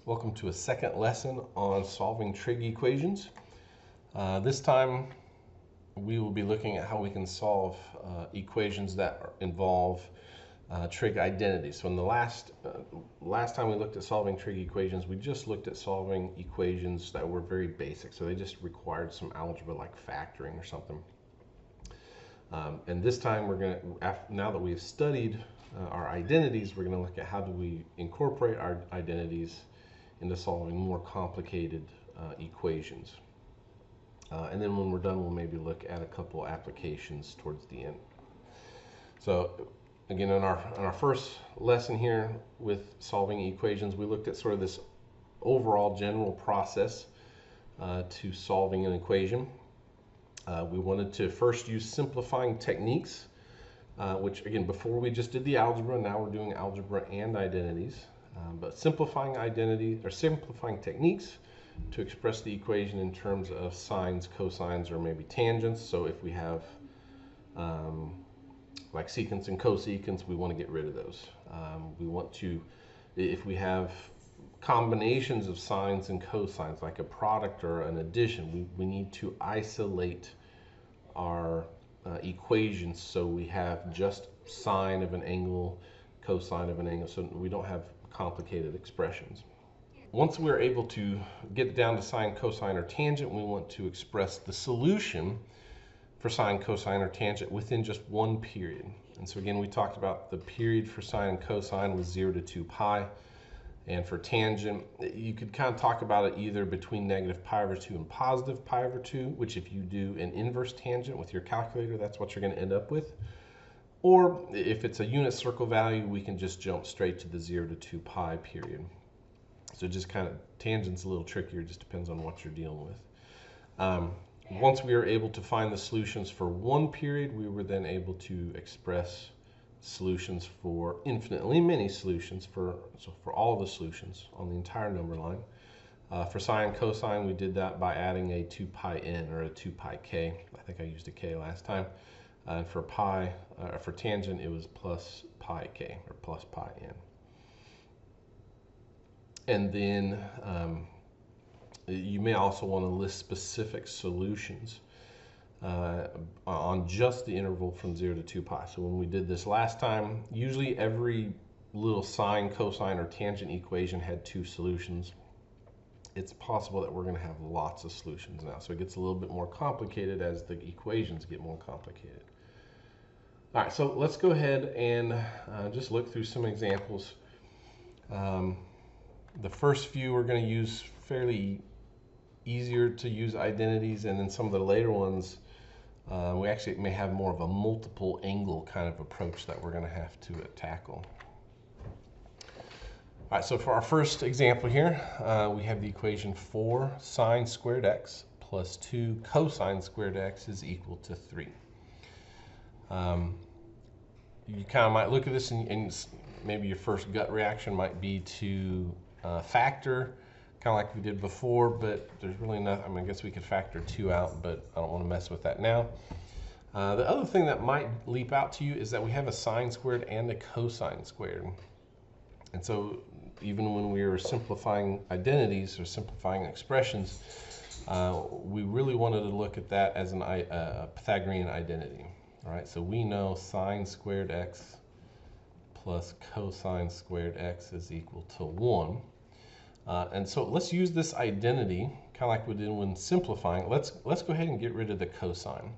Welcome to a second lesson on solving trig equations. This time we will be looking at how we can solve equations that involve trig identities. So in the last time we looked at solving trig equations, we just looked at solving equations that were very basic. So they just required some algebra like factoring or something. And this time we're going to, now that we've studied our identities, we're going to look at how do we incorporate our identities into solving more complicated equations. And then when we're done, we'll maybe look at a couple applications towards the end. So again, in our first lesson here with solving equations, we looked at sort of this overall general process to solving an equation. We wanted to first use simplifying techniques, which again, before we just did the algebra, now we're doing algebra and identities. But simplifying identity or simplifying techniques to express the equation in terms of sines, cosines, or maybe tangents. So if we have like secants and cosecants, we want to get rid of those. We want to, if we have combinations of sines and cosines, like a product or an addition, we need to isolate our equations so we have just sine of an angle, cosine of an angle, so we don't have complicated expressions. Once we're able to get it down to sine, cosine, or tangent, we want to express the solution for sine, cosine, or tangent within just one period. And so again, we talked about the period for sine and cosine was 0 to 2 pi. And for tangent, you could kind of talk about it either between negative pi over 2 and positive pi over 2, which if you do an inverse tangent with your calculator, that's what you're going to end up with. Or if it's a unit circle value, we can just jump straight to the 0 to 2 pi period. So just kind of, tangent's a little trickier, just depends on what you're dealing with. Once we were able to find the solutions for one period, we were then able to express solutions for infinitely many solutions, for all of the solutions on the entire number line. For sine and cosine, we did that by adding a 2 pi n or a 2 pi k. I think I used a k last time. And for for tangent, it was plus pi k or plus pi n. And then you may also want to list specific solutions on just the interval from 0 to 2 pi. So when we did this last time, usually every little sine, cosine, or tangent equation had two solutions. It's possible that we're going to have lots of solutions now. So it gets a little bit more complicated as the equations get more complicated. All right, so let's go ahead and just look through some examples. The first few we're going to use fairly easier to use identities, and then some of the later ones we actually may have more of a multiple angle kind of approach that we're going to have to tackle. All right, so for our first example here, we have the equation 4 sine squared x plus 2 cosine squared x is equal to 3. You kind of might look at this and maybe your first gut reaction might be to factor, kind of like we did before, but there's really nothing. I mean, I guess we could factor 2 out, but I don't want to mess with that now. The other thing that might leap out to you is that we have a sine squared and a cosine squared. And so even when we were simplifying identities or simplifying expressions, we really wanted to look at that as a Pythagorean identity. All right, so we know sine squared x plus cosine squared x is equal to 1. And so let's use this identity, kind of like we did when simplifying. Let's go ahead and get rid of the cosine.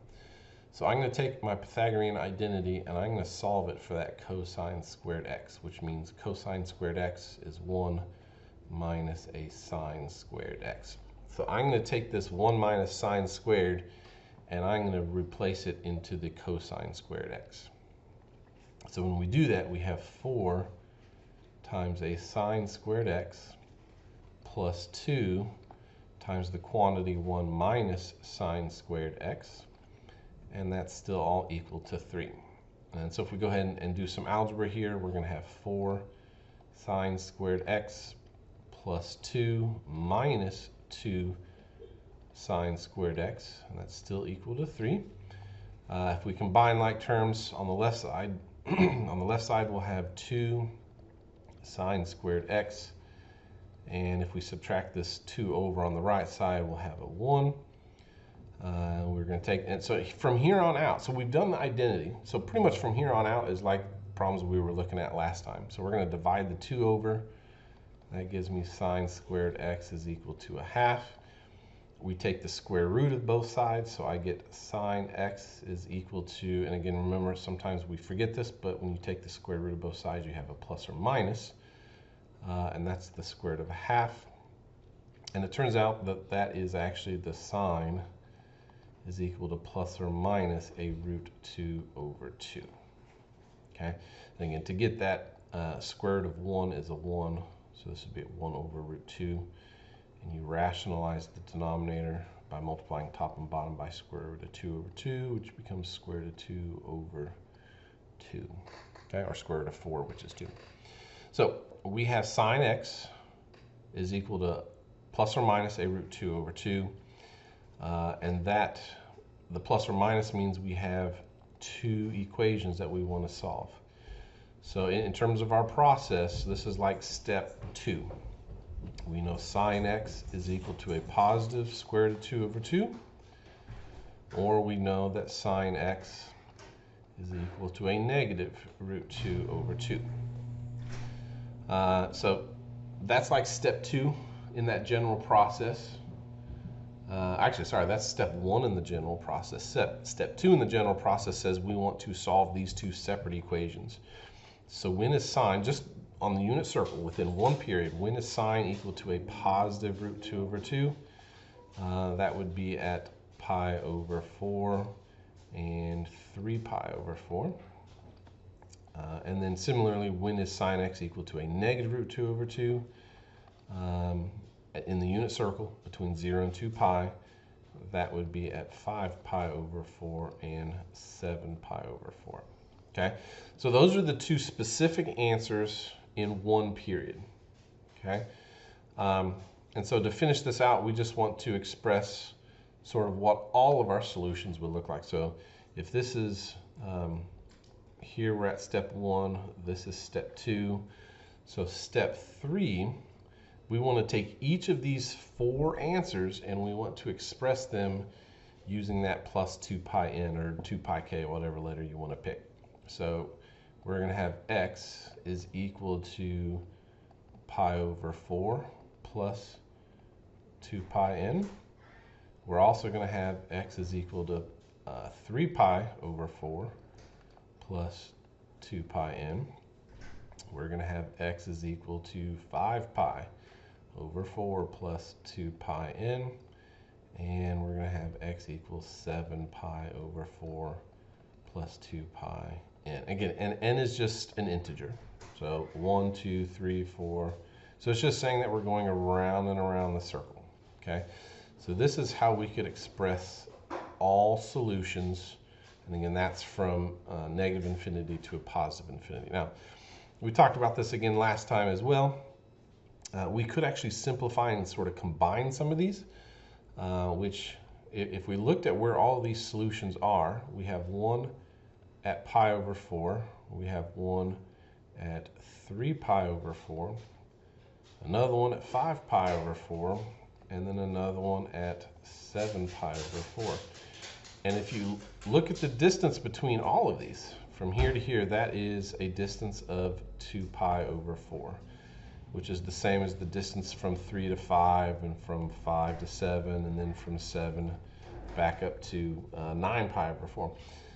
So I'm going to take my Pythagorean identity and I'm going to solve it for that cosine squared x, which means cosine squared x is 1 minus a sine squared x. So I'm going to take this 1 minus sine squared and I'm going to replace it into the cosine squared x. So when we do that, we have 4 times a sine squared x plus 2 times the quantity 1 minus sine squared x, and that's still all equal to 3. And so if we go ahead and do some algebra here, we're going to have 4 sine squared x plus 2 minus 2 sine squared x, and that's still equal to 3. If we combine like terms on the left side, on the left side we'll have 2 sine squared x And if we subtract this 2 over on the right side, we'll have a 1. We're going to take, and so from here on out, so we've done the identity. So pretty much from here on out is like problems we were looking at last time. So we're going to divide the 2 over. That gives me sine squared x is equal to 1/2. We take the square root of both sides, so I get sine x is equal to, and again, remember, sometimes we forget this, but when you take the square root of both sides, you have a plus or minus, and that's the square root of 1/2. And it turns out that that is actually the sine is equal to plus or minus a root 2 over 2. Okay, and again, to get that square root of 1 is a 1, so this would be 1 over root 2. And you rationalize the denominator by multiplying top and bottom by square root of 2 over 2, which becomes square root of 2 over 2, okay, or square root of 4, which is 2. So we have sine x is equal to plus or minus a root 2 over 2, and that the plus or minus means we have 2 equations that we want to solve. So in terms of our process, this is like step 2. We know sine x is equal to a positive square root of 2 over 2, or we know that sine x is equal to a negative root 2 over 2. So that's like step 2 in that general process. Actually, sorry, that's step 1 in the general process. Step 2 in the general process says we want to solve these 2 separate equations. So when is sine, just on the unit circle, within one period, when is sine equal to a positive root 2 over 2? That would be at pi over 4 and 3 pi over 4. And then similarly, when is sine x equal to a negative root 2 over 2? In the unit circle, between 0 and 2 pi, that would be at 5 pi over 4 and 7 pi over 4. Okay, so those are the 2 specific answers in one period. Okay, and so to finish this out, we just want to express sort of what all of our solutions would look like. So if this is, here we're at step 1, this is step 2. So step 3, we want to take each of these 4 answers and we want to express them using that plus 2 pi n or 2 pi k, whatever letter you want to pick. So we're going to have x is equal to pi over 4 plus 2 pi n. We're also going to have x is equal to 3 pi over 4 plus 2 pi n. We're going to have x is equal to 5 pi over 4 plus 2 pi n. And we're going to have x equals 7 pi over 4 plus 2 pi n. Again, and n is just an integer. So 1, 2, 3, 4. So it's just saying that we're going around and around the circle. Okay. So this is how we could express all solutions. And again, that's from negative infinity to a positive infinity. Now, we talked about this again last time as well. We could actually simplify and sort of combine some of these, which if we looked at where all these solutions are, we have one at pi over 4, we have one at 3 pi over 4, another one at 5 pi over 4, and then another one at 7 pi over 4. And if you look at the distance between all of these, from here to here, that is a distance of 2 pi over 4, which is the same as the distance from 3 to 5, and from 5 to 7, and then from 7 back up to 9 pi over 4.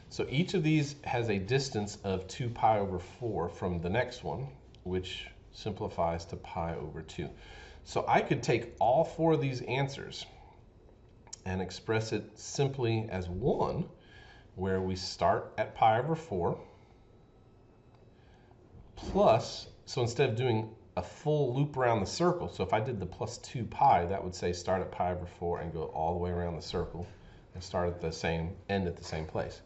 So each of these has a distance of 2 pi over 4 from the next one, which simplifies to pi over 2. So I could take all 4 of these answers and express it simply as one, where we start at pi over 4, plus, so instead of doing a full loop around the circle, so if I did the plus 2 pi, that would say start at pi over 4 and go all the way around the circle and start at the same, end at the same place.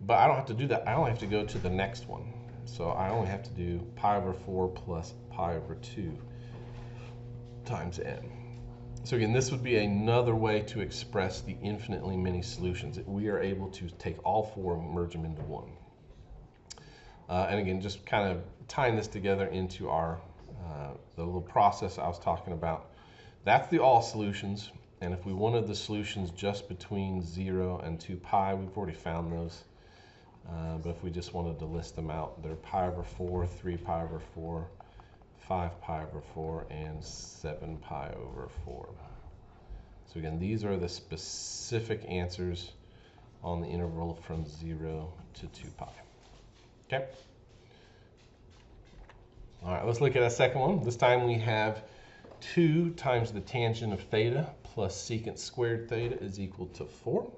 But I don't have to do that. I only have to go to the next one. So I only have to do pi over 4 plus pi over 2 times n. So again, this would be another way to express the infinitely many solutions. We are able to take all 4 and merge them into one. And again, just kind of tying this together into our the little process I was talking about. That's the all solutions. And if we wanted the solutions just between 0 and 2 pi, we've already found those. But if we just wanted to list them out, they're pi over 4, 3 pi over 4, 5 pi over 4, and 7 pi over 4. So again, these are the specific answers on the interval from 0 to 2 pi. Okay? All right, let's look at a second one. This time we have 2 times the tangent of theta plus secant squared theta is equal to 4.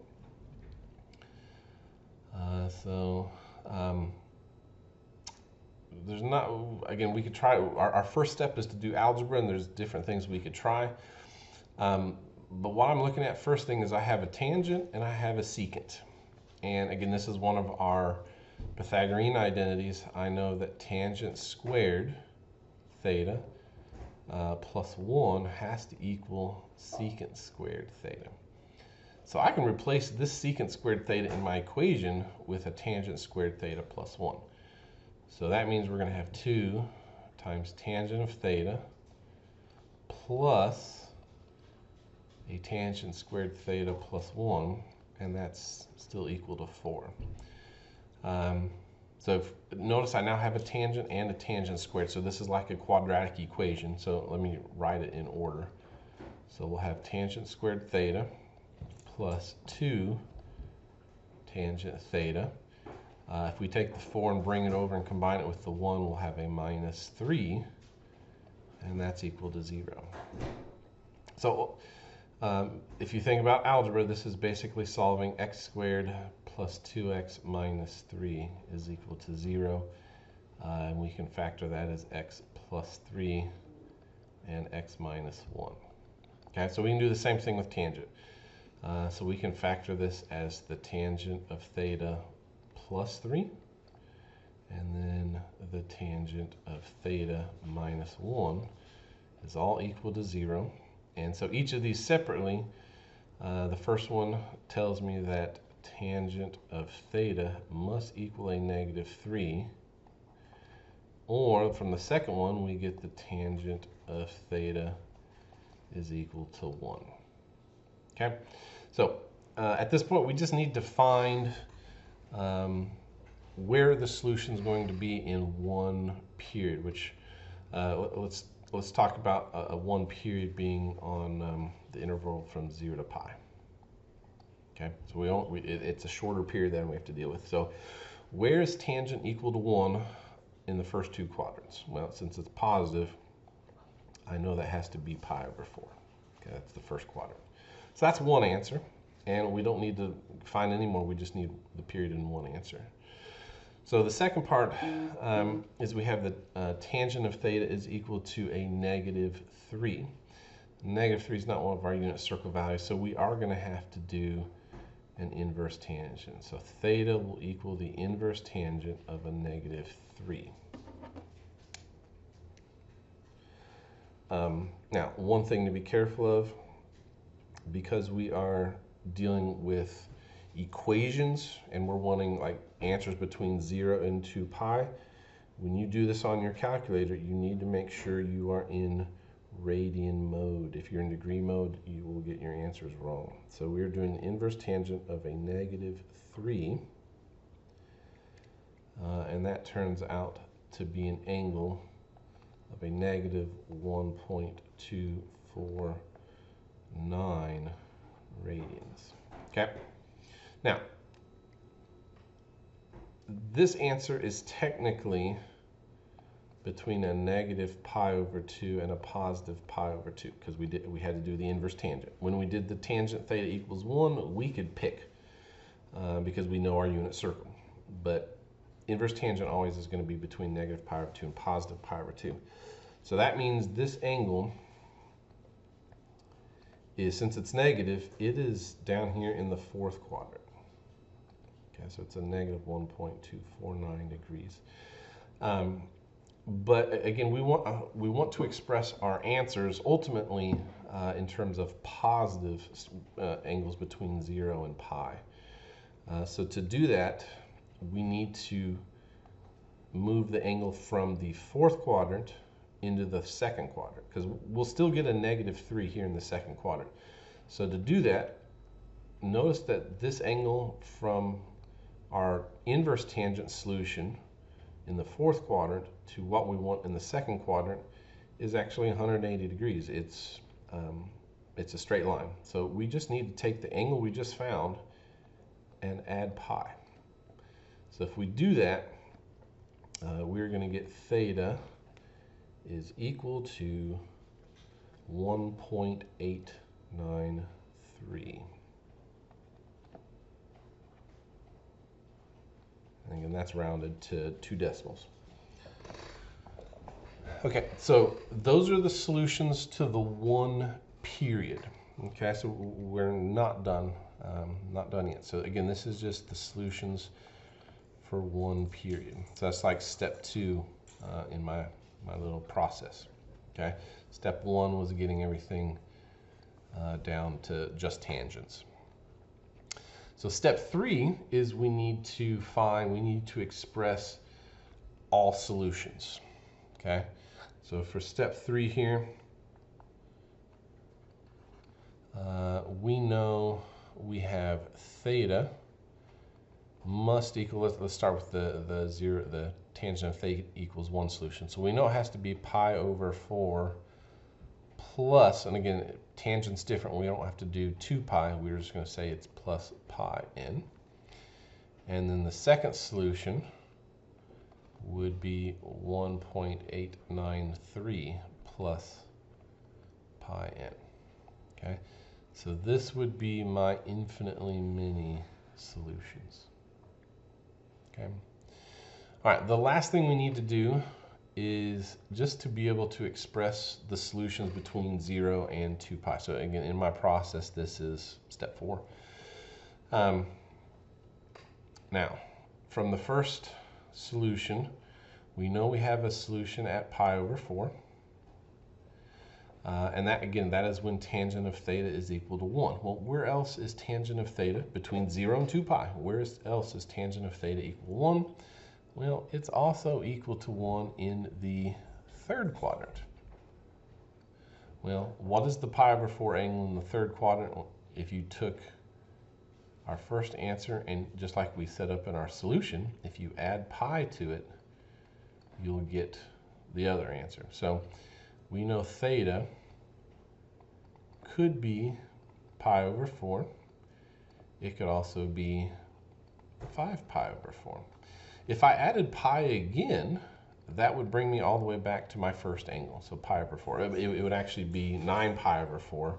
There's not, again, we could try, our first step is to do algebra, and there's different things we could try. But what I'm looking at first thing is I have a tangent and I have a secant. And again, this is one of our Pythagorean identities. I know that tangent squared theta plus 1 has to equal secant squared theta. So I can replace this secant squared theta in my equation with a tangent squared theta plus 1. So that means we're going to have 2 times tangent of theta plus a tangent squared theta plus 1, and that's still equal to 4. Notice I now have a tangent and a tangent squared, so this is like a quadratic equation. So let me write it in order. So we'll have tangent squared theta plus 2 tangent theta. If we take the 4 and bring it over and combine it with the 1, we'll have a minus 3, and that's equal to 0. So if you think about algebra, this is basically solving x squared plus 2x minus 3 is equal to 0. And we can factor that as x plus 3 and x minus 1. Okay, so we can do the same thing with tangent. So we can factor this as the tangent of theta plus 3, and then the tangent of theta minus 1 is all equal to 0. And so each of these separately, the first one tells me that tangent of theta must equal a negative 3, or from the second one we get the tangent of theta is equal to 1. Okay, so at this point we just need to find where the solution is going to be in one period, which let's talk about a one period being on the interval from 0 to pi. Okay, so it's a shorter period than we have to deal with. So where is tangent equal to 1 in the first two quadrants? Well, since it's positive, I know that has to be pi over 4. Okay, that's the first quadrant. So that's one answer, and we don't need to find any more. We just need the period in one answer. So the second part is we have the tangent of theta is equal to a negative 3. Negative 3 is not one of our unit circle values, so we are going to have to do an inverse tangent. So theta will equal the inverse tangent of a negative 3. Now, one thing to be careful of, because we are dealing with equations and we're wanting like answers between 0 and 2 pi, when you do this on your calculator, you need to make sure you are in radian mode. If you're in degree mode, you will get your answers wrong. So we're doing the inverse tangent of a negative 3, and that turns out to be an angle of a negative 1.249 radians. Okay? Now, this answer is technically between a negative pi over 2 and a positive pi over 2, because we had to do the inverse tangent. When we did the tangent theta equals 1, we could pick because we know our unit circle. But inverse tangent always is going to be between negative pi over 2 and positive pi over 2. So that means this angle is, since it's negative, it is down here in the fourth quadrant. Okay, so it's a negative 1.249 degrees. But again, we want to express our answers ultimately in terms of positive angles between 0 and pi. So to do that, we need to move the angle from the fourth quadrant into the second quadrant, because we'll still get a -3 here in the second quadrant. So to do that, notice that this angle from our inverse tangent solution in the fourth quadrant to what we want in the second quadrant is actually 180 degrees. It's a straight line. So we just need to take the angle we just found and add pi. So if we do that, we're going to get theta is equal to 1.893. And again, that's rounded to 2 decimals. Okay, so those are the solutions to the one period. Okay, so we're not done yet. So again, this is just the solutions for one period. So that's like step 2 in my little process. Okay, step 1 was getting everything down to just tangents. So step 3 is we need to express all solutions. Okay, so for step 3 here, we know we have theta must equal, let's start with the tangent of theta equals 1 solution. So we know it has to be pi over 4 plus, and again, tangent's different. We don't have to do 2 pi. We're just going to say it's plus pi n. And then the second solution would be 1.893 plus pi n. Okay, so this would be my infinitely many solutions. Okay. All right, the last thing we need to do is just to be able to express the solutions between 0 and 2 pi. So again, in my process, this is step 4. Now, from the first solution, we know we have a solution at pi over 4. And that, again, that is when tangent of theta is equal to 1. Well, where else is tangent of theta between 0 and 2 pi? Where else is tangent of theta equal to 1? Well, it's also equal to 1 in the third quadrant. Well, what is the pi over 4 angle in the third quadrant? If you took our first answer and just like we set up in our solution, if you add pi to it, you'll get the other answer. So we know theta could be pi over 4. It could also be 5 pi over 4. If I added pi again, that would bring me all the way back to my first angle, so pi over 4. It would actually be 9 pi over 4,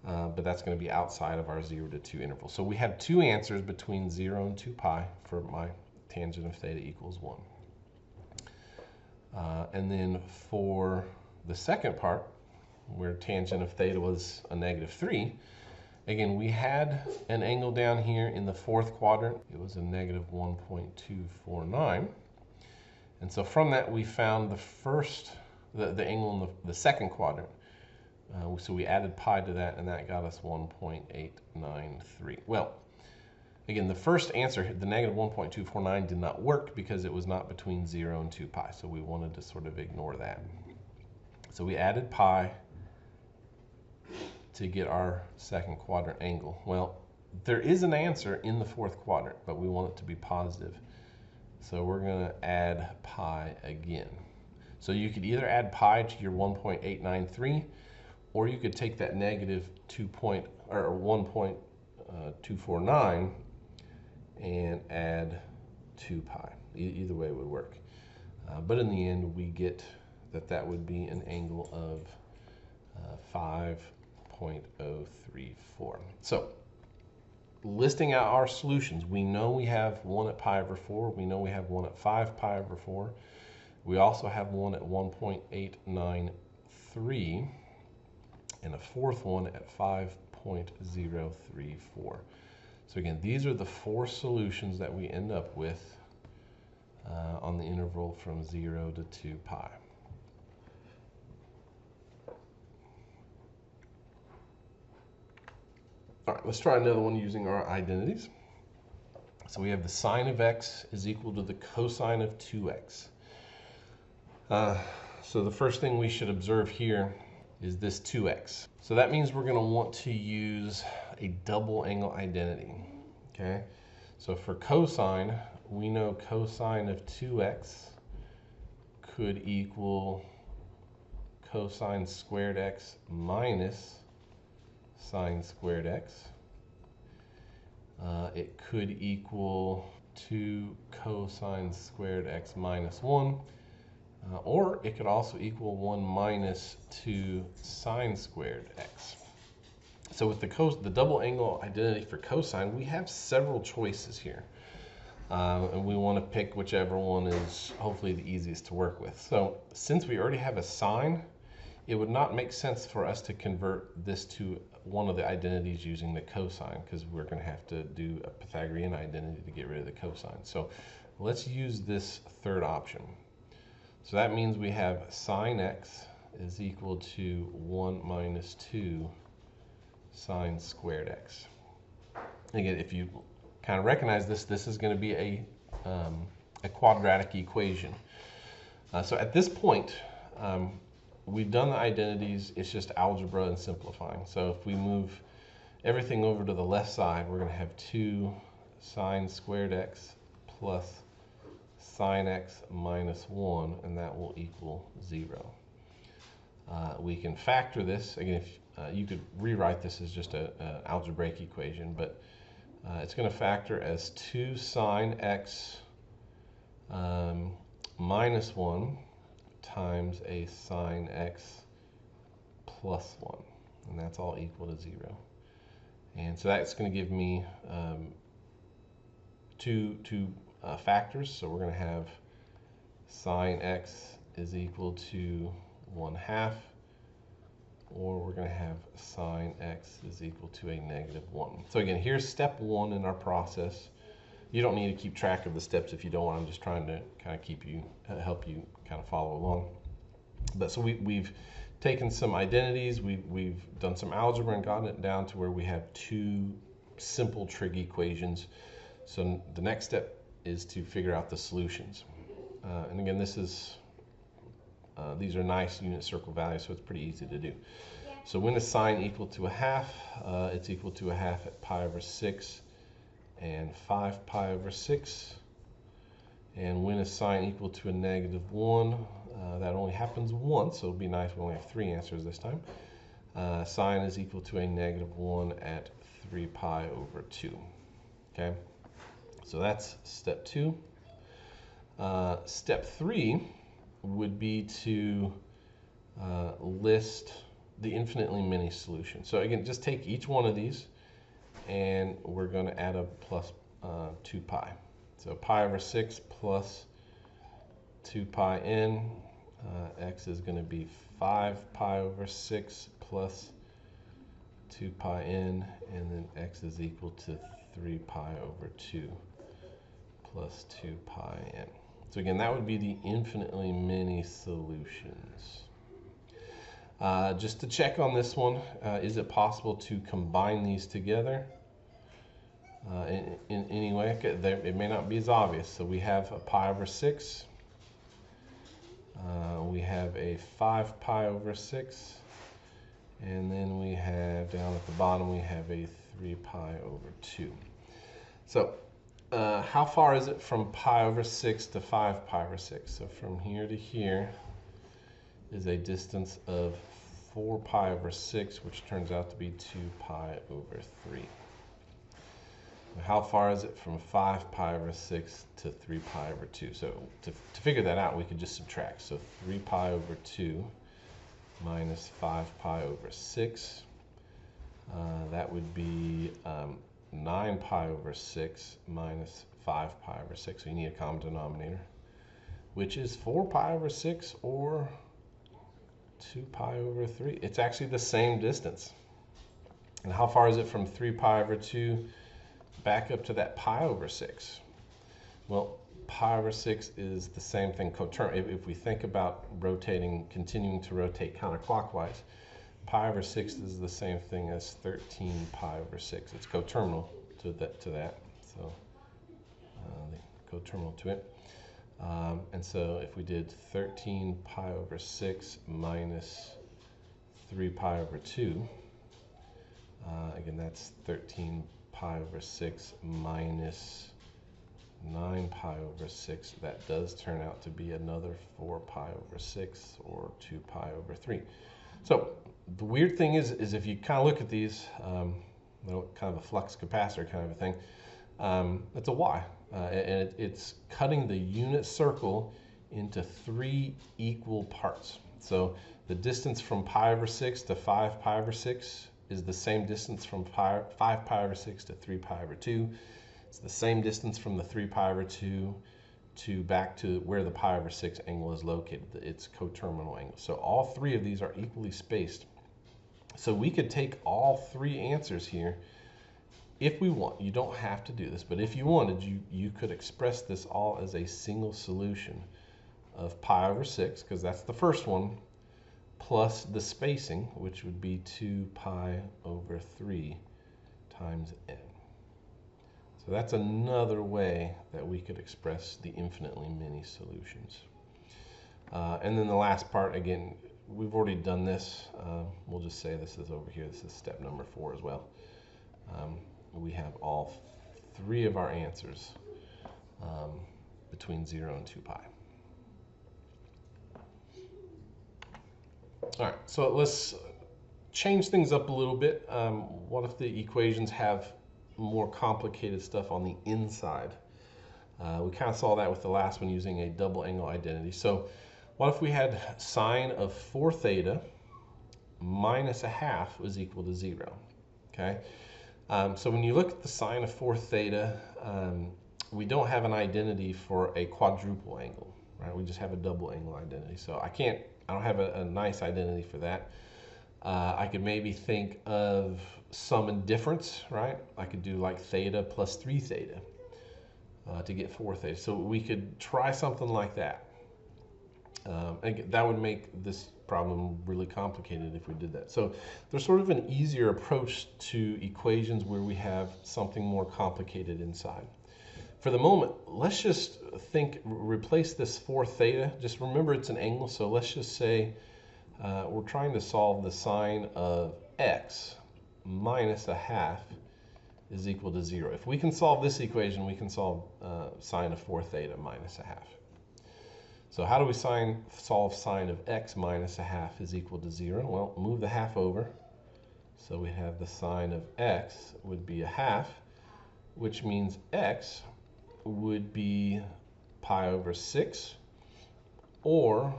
but that's going to be outside of our 0 to 2 interval. So we have 2 answers between 0 and 2 pi for my tangent of theta equals 1. And then for the second part, where tangent of theta was a -3, again, we had an angle down here in the fourth quadrant. It was a -1.249. And so from that, we found the angle in the second quadrant. So we added pi to that, and that got us 1.893. Well, again, the first answer, the -1.249, did not work because it was not between 0 and 2 pi. So we wanted to sort of ignore that. So we added pi to get our second quadrant angle. Well, there is an answer in the fourth quadrant, but we want it to be positive. So we're going to add pi again. So you could either add pi to your 1.893, or you could take that -1.249 and add 2 pi. Either way would work. But in the end, we get that would be an angle of 5.034. So listing out our solutions, we know we have one at pi over 4. We know we have one at 5 pi over 4. We also have one at 1.893 and a fourth one at 5.034. So again, these are the 4 solutions that we end up with on the interval from 0 to 2 pi. All right, let's try another one using our identities. So we have the sine of x is equal to the cosine of 2x. So the first thing we should observe here is this 2x. So that means we're going to want to use a double angle identity. Okay, so for cosine, we know cosine of 2x could equal cosine squared x minus sine squared x. It could equal 2 cosine squared x minus 1. Or it could also equal 1 minus 2 sine squared x. So with the double angle identity for cosine, we have several choices here. And we want to pick whichever one is hopefully the easiest to work with. So since we already have a sine, it would not make sense for us to convert this to one of the identities using the cosine, because we're going to have to do a Pythagorean identity to get rid of the cosine. So let's use this third option. So that means we have sine x is equal to 1 minus 2 sine squared x. Again, if you kind of recognize this, this is going to be a quadratic equation. So at this point, we've done the identities. It's just algebra and simplifying. So if we move everything over to the left side, we're going to have 2 sine squared x plus sine x minus 1, and that will equal 0. We can factor this. Again, if you could rewrite this as just an algebraic equation, but it's going to factor as 2 sine x minus 1 times a sine x plus 1, and that's all equal to 0. And so that's going to give me two factors. So we're going to have sine x is equal to 1/2, or we're going to have sine x is equal to a negative 1. So again, here's step 1 in our process. You don't need to keep track of the steps if you don't want. I'm just trying to kind of help you kind of follow along. But so we've taken some identities, we've done some algebra and gotten it down to where we have 2 simple trig equations. So the next step is to figure out the solutions. And again, these are nice unit circle values, so it's pretty easy to do. So when is sine equal to 1/2? It's equal to 1/2 at pi over 6 and 5 pi over 6. And when is sine equal to a negative 1? That only happens once, so it'll be nice we only have 3 answers this time. Sine is equal to a negative 1 at 3 pi over 2. Okay, so that's step 2. Step 3 would be to list the infinitely many solutions. So again, just take each one of these and we're going to add up plus 2 pi. So pi over 6 plus 2 pi n, x is going to be 5 pi over 6 plus 2 pi n, and then x is equal to 3 pi over 2 plus 2 pi n. So again, that would be the infinitely many solutions. Just to check on this one, is it possible to combine these together in any way? It may not be as obvious. So we have a pi over 6. We have a 5 pi over 6. And then we have, down at the bottom, we have a 3 pi over 2. So how far is it from pi over 6 to 5 pi over 6? So from here to here is a distance of 4 pi over 6, which turns out to be 2 pi over 3. How far is it from 5 pi over 6 to 3 pi over 2? So to figure that out, we could just subtract. So 3 pi over 2 minus 5 pi over 6. That would be 9 pi over 6 minus 5 pi over 6. So you need a common denominator, which is 4 pi over 6 or 2 pi over 3. It's actually the same distance. And how far is it from 3 pi over 2 back up to that pi over 6? Well, pi over 6 is the same thing. If we think about rotating, continuing to rotate counterclockwise, pi over 6 is the same thing as 13 pi over 6. It's coterminal to that. So coterminal to it. And so if we did 13 pi over 6 minus 3 pi over 2, again, that's 13 pi over 6 minus 9 pi over 6. That does turn out to be another 4 pi over 6, or 2 pi over 3. So the weird thing is if you kind of look at these, kind of a flux capacitor kind of a thing, it's a y. And it's cutting the unit circle into 3 equal parts. So the distance from pi over 6 to 5 pi over 6 is the same distance from 5 pi over 6 to 3 pi over 2. It's the same distance from the 3 pi over 2 to back to where the pi over 6 angle is located. It's coterminal angle. So all 3 of these are equally spaced. So we could take all 3 answers here if we want. You don't have to do this, but if you wanted, you could express this all as a single solution of pi over 6, because that's the first one, plus the spacing, which would be 2 pi over 3 times n. So that's another way that we could express the infinitely many solutions. And then the last part, again, we've already done this. We'll just say this is over here. This is step number 4 as well. We have all 3 of our answers between 0 and 2 pi. All right, so let's change things up a little bit. What if the equations have more complicated stuff on the inside? We kind of saw that with the last one using a double angle identity. So what if we had sine of 4 theta minus a half was equal to 0? Okay. So when you look at the sine of 4 theta, we don't have an identity for a quadruple angle, right? We just have a double angle identity. So I don't have a nice identity for that. I could maybe think of sum and difference, right? I could do like theta plus 3 theta to get 4 theta. So we could try something like that. That would make this problem really complicated if we did that. So there's sort of an easier approach to equations where we have something more complicated inside. For the moment, let's just replace this 4 theta. Just remember it's an angle, so let's just say we're trying to solve the sine of x minus a half is equal to 0. If we can solve this equation, we can solve sine of 4 theta minus a half. So how do we solve sine of x minus a half is equal to 0? Well, move the half over. So we have the sine of x would be a half, which means x would be pi over 6 or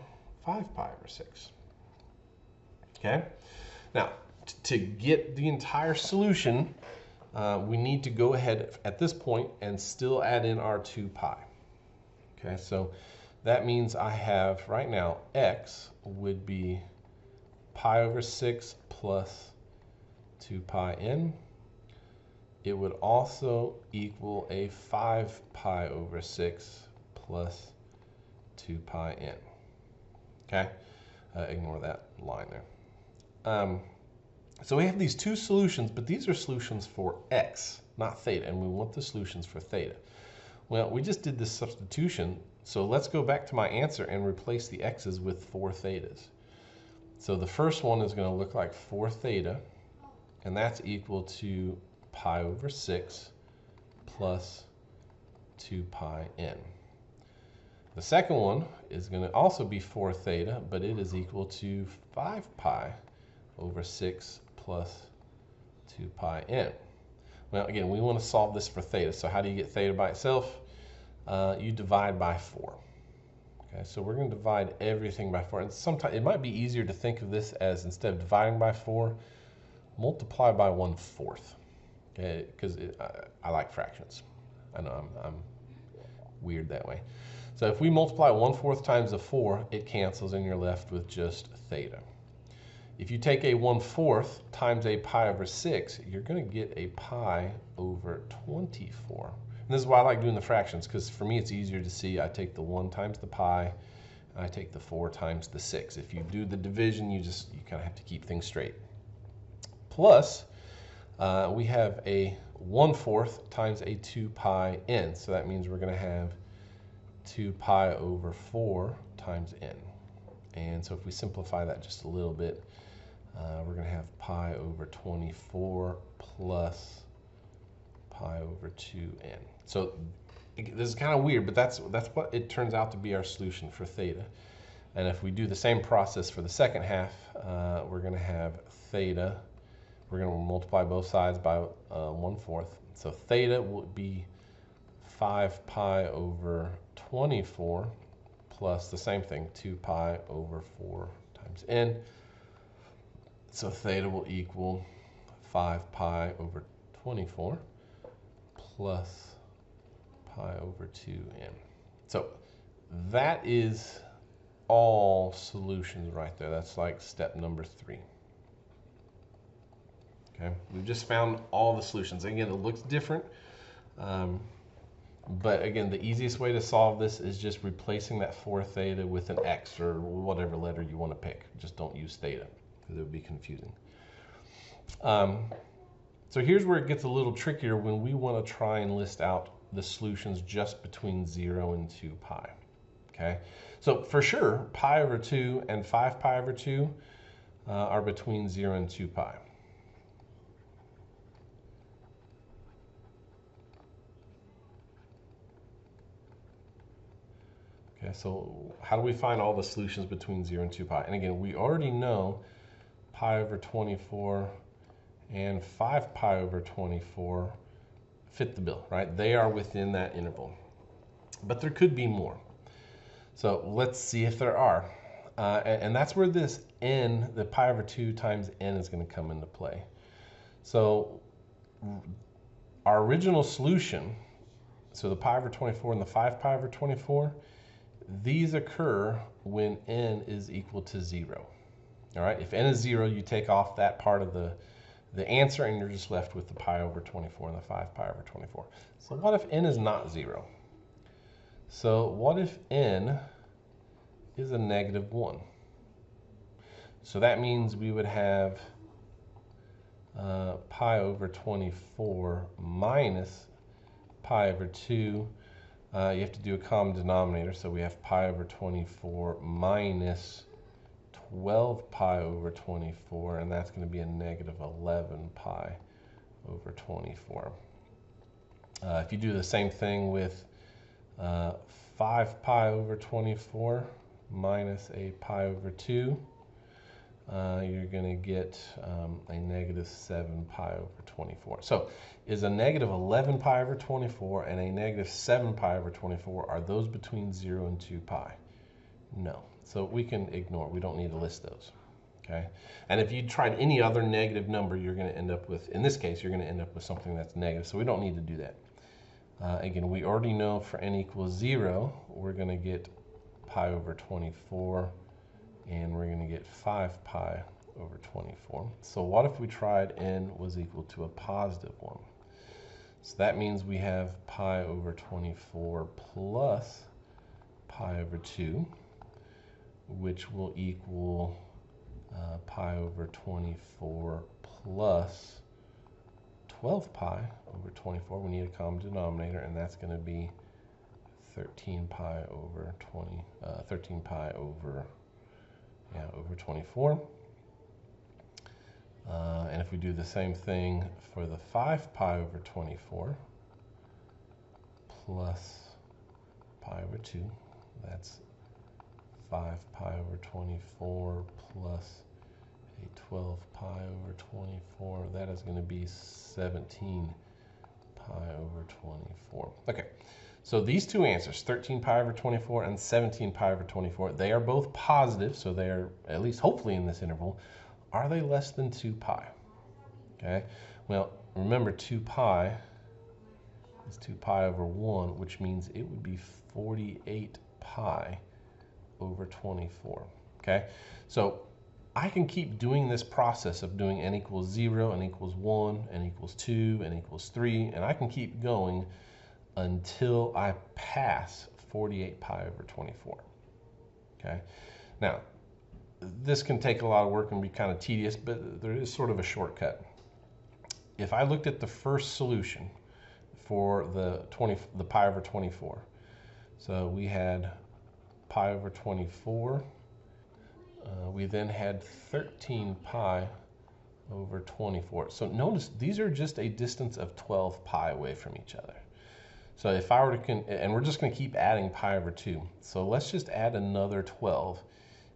5 pi over 6. Okay? Now, to get the entire solution, we need to go ahead at this point and still add in our 2 pi. Okay, so that means I have right now x would be pi over 6 plus 2 pi n. It would also equal a 5 pi over 6 plus 2 pi n. Okay, ignore that line there. So we have these 2 solutions, but these are solutions for x, not theta, and we want the solutions for theta. Well, we just did this substitution, so let's go back to my answer and replace the x's with 4 thetas. So the first one is going to look like 4 theta, and that's equal to pi over 6 plus 2 pi n. The second one is going to also be 4 theta, but it is equal to 5 pi over 6 plus 2 pi n. Well, again, we want to solve this for theta. So how do you get theta by itself? You divide by 4. Okay, so we're going to divide everything by 4. And sometimes it might be easier to think of this as, instead of dividing by 4, multiply by 1/4. Okay, because I like fractions. I know I'm weird that way. So if we multiply 1/4 times a 4, it cancels and you're left with just theta. If you take a 1/4 times a pi over 6, you're going to get a pi over 24. And this is why I like doing the fractions, because for me it's easier to see. I take the 1 times the pi, and I take the 4 times the 6. If you do the division, you kind of have to keep things straight. Plus, we have a 1/4 times a 2 pi n. So that means we're going to have 2 pi over 4 times n. And so if we simplify that just a little bit, we're going to have pi over 24 plus pi over 2n. So this is kind of weird, but that's what it turns out to be our solution for theta. And if we do the same process for the second half, we're going to have theta. We're going to multiply both sides by 1/4. So theta will be 5 pi over 24 plus the same thing, 2 pi over 4 times n. So theta will equal 5 pi over 24 plus pi over 2n. So that is all solutions right there. That's like step number 3. Okay, we've just found all the solutions. Again, it looks different, but again, the easiest way to solve this is just replacing that 4 theta with an x or whatever letter you want to pick. Just don't use theta because it would be confusing. So here's where it gets a little trickier when we want to try and list out the solutions just between 0 and 2 pi. Okay, so for sure, pi over 2 and 5 pi over 2 are between 0 and 2 pi. Okay, so how do we find all the solutions between 0 and 2 pi? And again, we already know pi over 24 and 5 pi over 24 fit the bill, right? They are within that interval. But there could be more. So let's see if there are. And that's where this n, the pi over 2 times n, is going to come into play. So our original solution, so the pi over 24 and the 5 pi over 24, these occur when n is equal to 0. All right, if n is 0, you take off that part of the answer and you're just left with the pi over 24 and the 5 pi over 24. So what if n is not 0? So what if n is a -1? So that means we would have pi over 24 minus pi over 2. You have to do a common denominator, so we have pi over 24 minus 12 pi over 24, and that's going to be a -11 pi over 24. If you do the same thing with 5 pi over 24 minus a pi over 2, you're going to get a -7 pi over 24. So is a -11 pi over 24 and a -7 pi over 24, are those between 0 and 2 pi? No. So we can ignore. We don't need to list those. Okay. And if you tried any other negative number, you're going to end up with, in this case, you're going to end up with something that's negative. So we don't need to do that. Again, we already know for n equals 0, we're going to get pi over 24, and we're going to get 5 pi over 24. So what if we tried n was equal to a +1? So that means we have pi over 24 plus pi over 2, which will equal pi over 24 plus 12 pi over 24. We need a common denominator, and that's going to be 13 pi over 24. And if we do the same thing for the 5 pi over 24 plus pi over 2, that's 5 pi over 24 plus a 12 pi over 24. That is going to be 17 pi over 24. Okay, so these two answers, 13 pi over 24 and 17 pi over 24, they are both positive, so they are at least hopefully in this interval. Are they less than 2 pi? Okay, well, remember 2 pi is 2 pi over 1, which means it would be 48 pi over 24. Okay, so I can keep doing this process of doing n equals 0, n equals 1, n equals 2, n equals 3, and I can keep going until I pass 48 pi over 24. Okay, now this can take a lot of work and be kind of tedious, but there is sort of a shortcut. If I looked at the first solution for the pi over 24, So we had pi over 24. We then had 13 pi over 24. So notice these are just a distance of 12 pi away from each other. So if I were to, and we're just going to keep adding pi over 2. So let's just add another 12.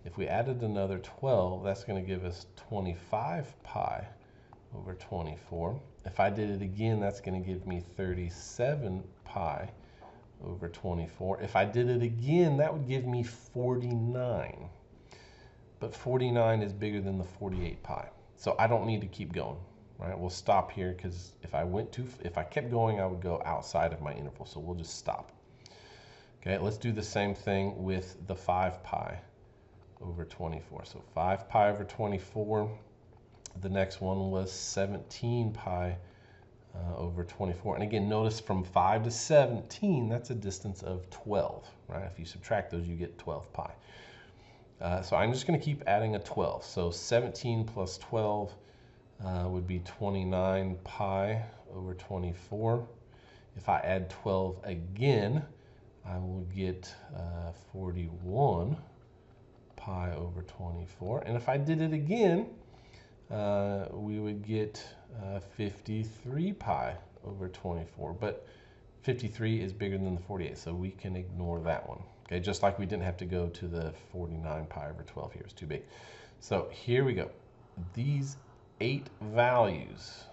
If we added another 12, that's going to give us 25 pi over 24. If I did it again, that's going to give me 37 pi over 24. If I did it again, that would give me 49. But 49 is bigger than the 48 pi. So I don't need to keep going, right? We'll stop here because if I kept going, I would go outside of my interval. So we'll just stop. Okay, let's do the same thing with the 5 pi over 24. So 5 pi over 24. The next one was 17 pi over 24. And again, notice from 5 to 17, that's a distance of 12, right? If you subtract those, you get 12 pi. So I'm just going to keep adding a 12. So 17 plus 12 would be 29 pi over 24. If I add 12 again, I will get 41 pi over 24. And if I did it again, we would get 53 pi over 24. But 53 is bigger than the 48, so we can ignore that one. Okay, just like we didn't have to go to the 49 pi over 12 here, it's too big. So here we go. These 8 values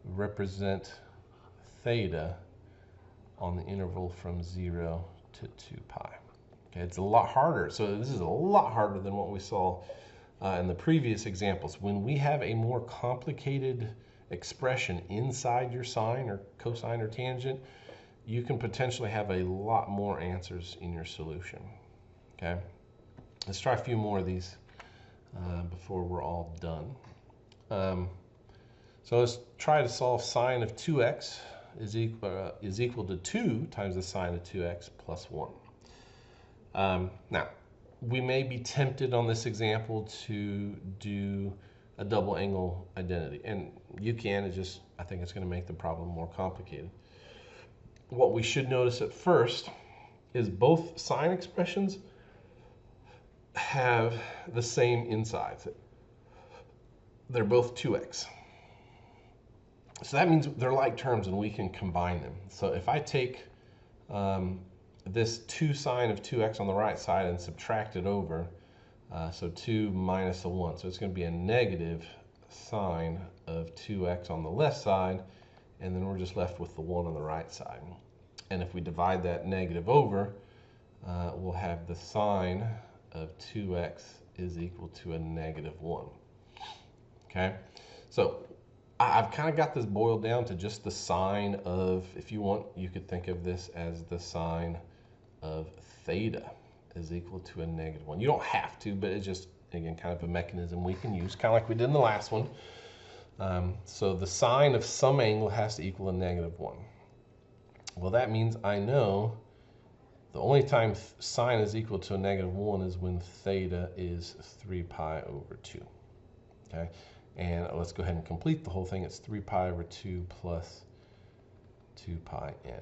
represent theta on the interval from 0 to 2 pi. Okay, it's a lot harder. So this is a lot harder than what we saw in the previous examples. When we have a more complicated expression inside your sine or cosine or tangent, you can potentially have a lot more answers in your solution. Okay, let's try a few more of these before we're all done. So let's try to solve sine of 2x is equal to 2 times the sine of 2x plus 1. Now, we may be tempted on this example to do a double angle identity, and you can. I think it's going to make the problem more complicated. What we should notice at first is both sine expressions have the same insides. They're both 2x. So that means they're like terms and we can combine them. So if I take this 2 sine of 2x on the right side and subtract it over, so 2 minus a 1. So it's going to be a negative sine of 2x on the left side, and then we're just left with the 1 on the right side. And if we divide that negative over, we'll have the sine of 2x is equal to a negative 1. Okay, so I've kind of got this boiled down to just the sine of, if you want, you could think of this as the sine of theta is equal to a negative 1. You don't have to, but it's just, again, kind of a mechanism we can use, kind of like we did in the last one. So the sine of some angle has to equal a negative 1. Well, that means I know the only time sine is equal to a negative 1 is when theta is 3 pi over 2. Okay, and let's go ahead and complete the whole thing. It's 3 pi over 2 plus 2 pi n.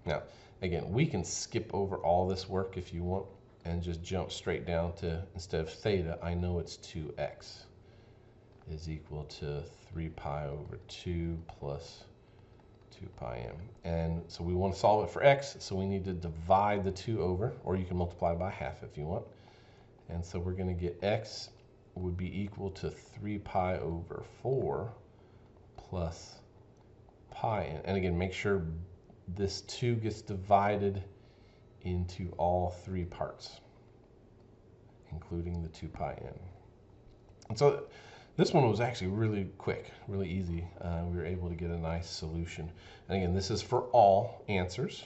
Now, again, we can skip over all this work if you want and just jump straight down to, instead of theta, I know it's 2x is equal to 3 pi over 2 plus 2 pi m. And so we want to solve it for x, so we need to divide the 2 over, or you can multiply by half if you want. And so we're going to get x would be equal to 3 pi over 4 plus pi n. And again, make sure this 2 gets divided into all 3 parts, including the 2 pi n. And so this one was actually really quick, really easy. We were able to get a nice solution. And again, this is for all answers.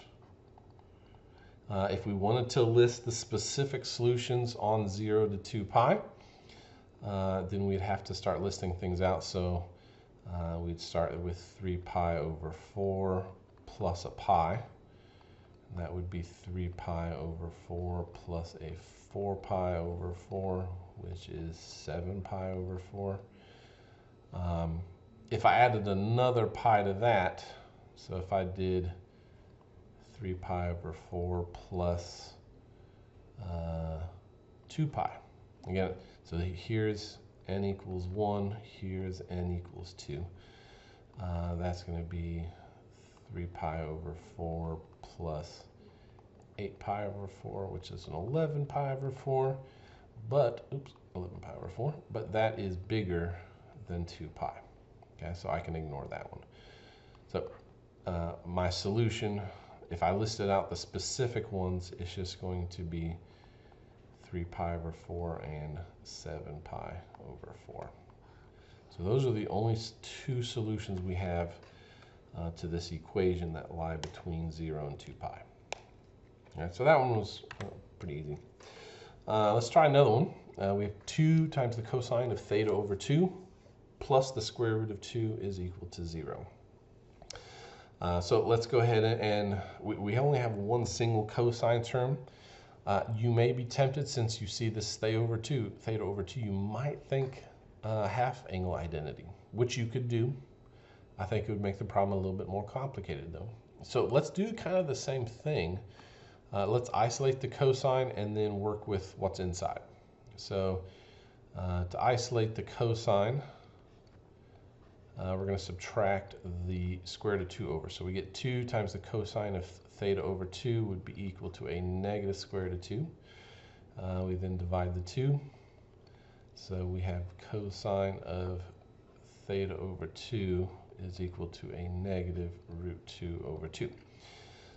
If we wanted to list the specific solutions on 0 to 2 pi, then we'd have to start listing things out. So we'd start with 3 pi over 4 plus a pi. And that would be 3 pi over 4 plus a 4 pi over 4, which is 7 pi over 4. If I added another pi to that, so if I did 3 pi over 4 plus 2 pi. Again, so here's n equals 1, here's n equals 2. That's going to be 3 pi over 4 plus 8 pi over 4, which is an 11 pi over 4. But, 11 pi over 4. But that is bigger than 2 pi. Okay, so I can ignore that one. So my solution, if I listed out the specific ones, it's just going to be 3 pi over 4 and 7 pi over 4. So those are the only two solutions we have to this equation that lie between 0 and 2 pi. All right, so that one was pretty easy. Let's try another one. We have 2 times the cosine of theta over 2 plus the square root of 2 is equal to 0. So let's go ahead and we only have one single cosine term. You may be tempted, since you see this theta over 2, you might think half angle identity, which you could do. I think it would make the problem a little bit more complicated though. So let's do kind of the same thing. Let's isolate the cosine and then work with what's inside. So to isolate the cosine, we're going to subtract the square root of 2 over. So we get 2 times the cosine of theta over 2 would be equal to a negative square root of 2. We then divide the 2. So we have cosine of theta over 2 is equal to a negative root 2 over 2.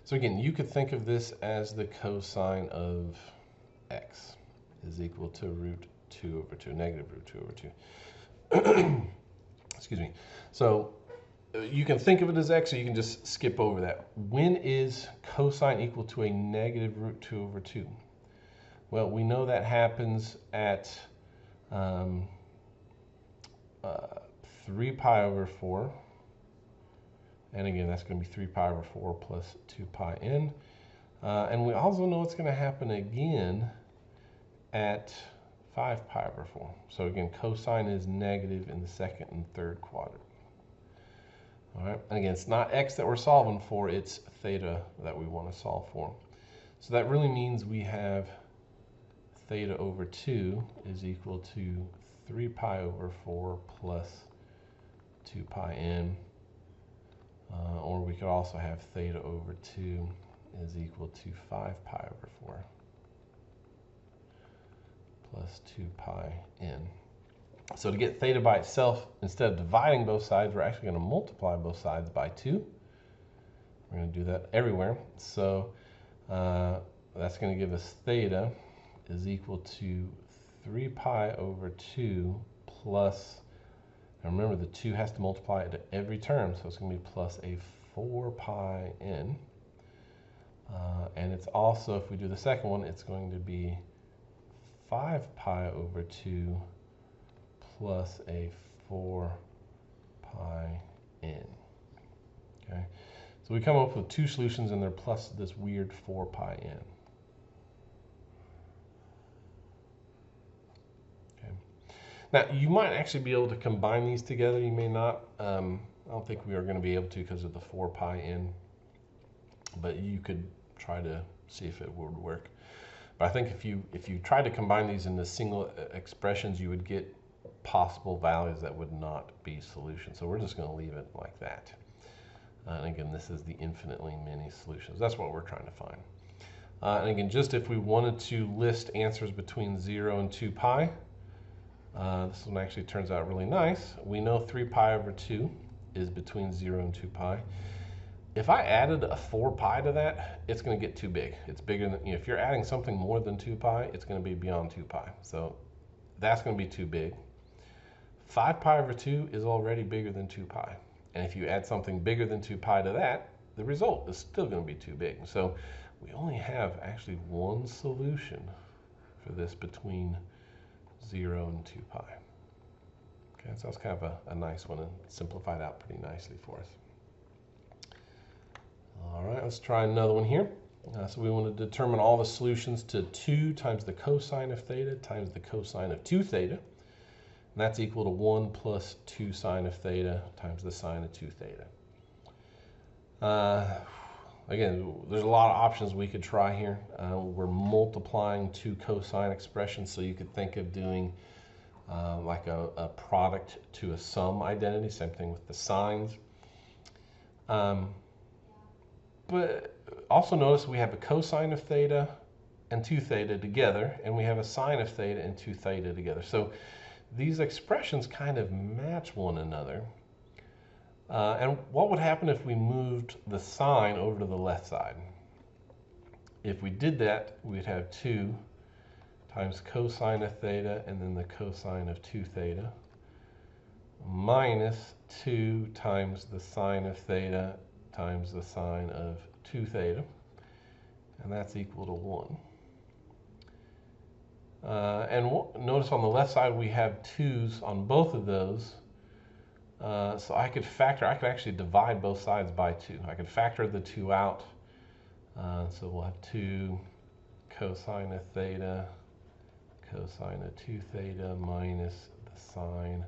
So again, you could think of this as the cosine of x is equal to root 2 over 2, negative root 2 over 2. Excuse me. So you can think of it as x, or you can just skip over that. When is cosine equal to a negative root 2 over 2? Well, we know that happens at 3 pi over 4. And again, that's going to be 3 pi over 4 plus 2 pi n. And we also know it's going to happen again at 5 pi over 4. So again, cosine is negative in the second and third quadrant. All right, and again, it's not x that we're solving for, it's theta that we want to solve for. So that really means we have theta over 2 is equal to 3 pi over 4 plus 2 pi n. Or we could also have theta over 2 is equal to 5 pi over 4 plus 2 pi n. So to get theta by itself, instead of dividing both sides, we're actually going to multiply both sides by 2. We're going to do that everywhere. So that's going to give us theta is equal to 3 pi over 2 plus, and remember the 2 has to multiply it to every term, so it's going to be plus a 4 pi n. And it's also, if we do the second one, it's going to be 5 pi over 2 plus a 4 pi n. Okay, so we come up with two solutions and they're plus this weird 4 pi n. Okay, now you might actually be able to combine these together. You may not. I don't think we are going to be able to because of the 4 pi n, but you could try to see if it would work. But I think if you try to combine these into single expressions, you would get possible values that would not be solutions. So we're just going to leave it like that. And again, this is the infinitely many solutions. That's what we're trying to find. And again, just if we wanted to list answers between 0 and 2 pi, this one actually turns out really nice. We know 3 pi over 2 is between 0 and 2 pi. If I added a 4 pi to that, it's going to get too big. It's bigger than, if you're adding something more than 2 pi, it's going to be beyond 2 pi. So that's going to be too big. 5 pi over 2 is already bigger than 2 pi. And if you add something bigger than 2 pi to that, the result is still going to be too big. So we only have actually one solution for this between 0 and 2 pi. Okay, so that's kind of a nice one and simplified out pretty nicely for us. All right, let's try another one here. So we want to determine all the solutions to 2 times the cosine of theta times the cosine of 2 theta. And that's equal to 1 plus 2 sine of theta times the sine of 2 theta. again, there's a lot of options we could try here. We're multiplying two cosine expressions, so you could think of doing like a product to a sum identity, same thing with the sines. But also notice we have a cosine of theta and 2 theta together, and we have a sine of theta and 2 theta together. So these expressions kind of match one another. And what would happen if we moved the sine over to the left side? If we did that, we'd have 2 times cosine of theta and then the cosine of 2 theta minus 2 times the sine of theta times the sine of 2 theta, and that's equal to 1. Notice on the left side we have 2's on both of those, so I could actually divide both sides by 2. I could factor the 2 out, so we'll have 2 cosine of theta cosine of 2 theta minus the sine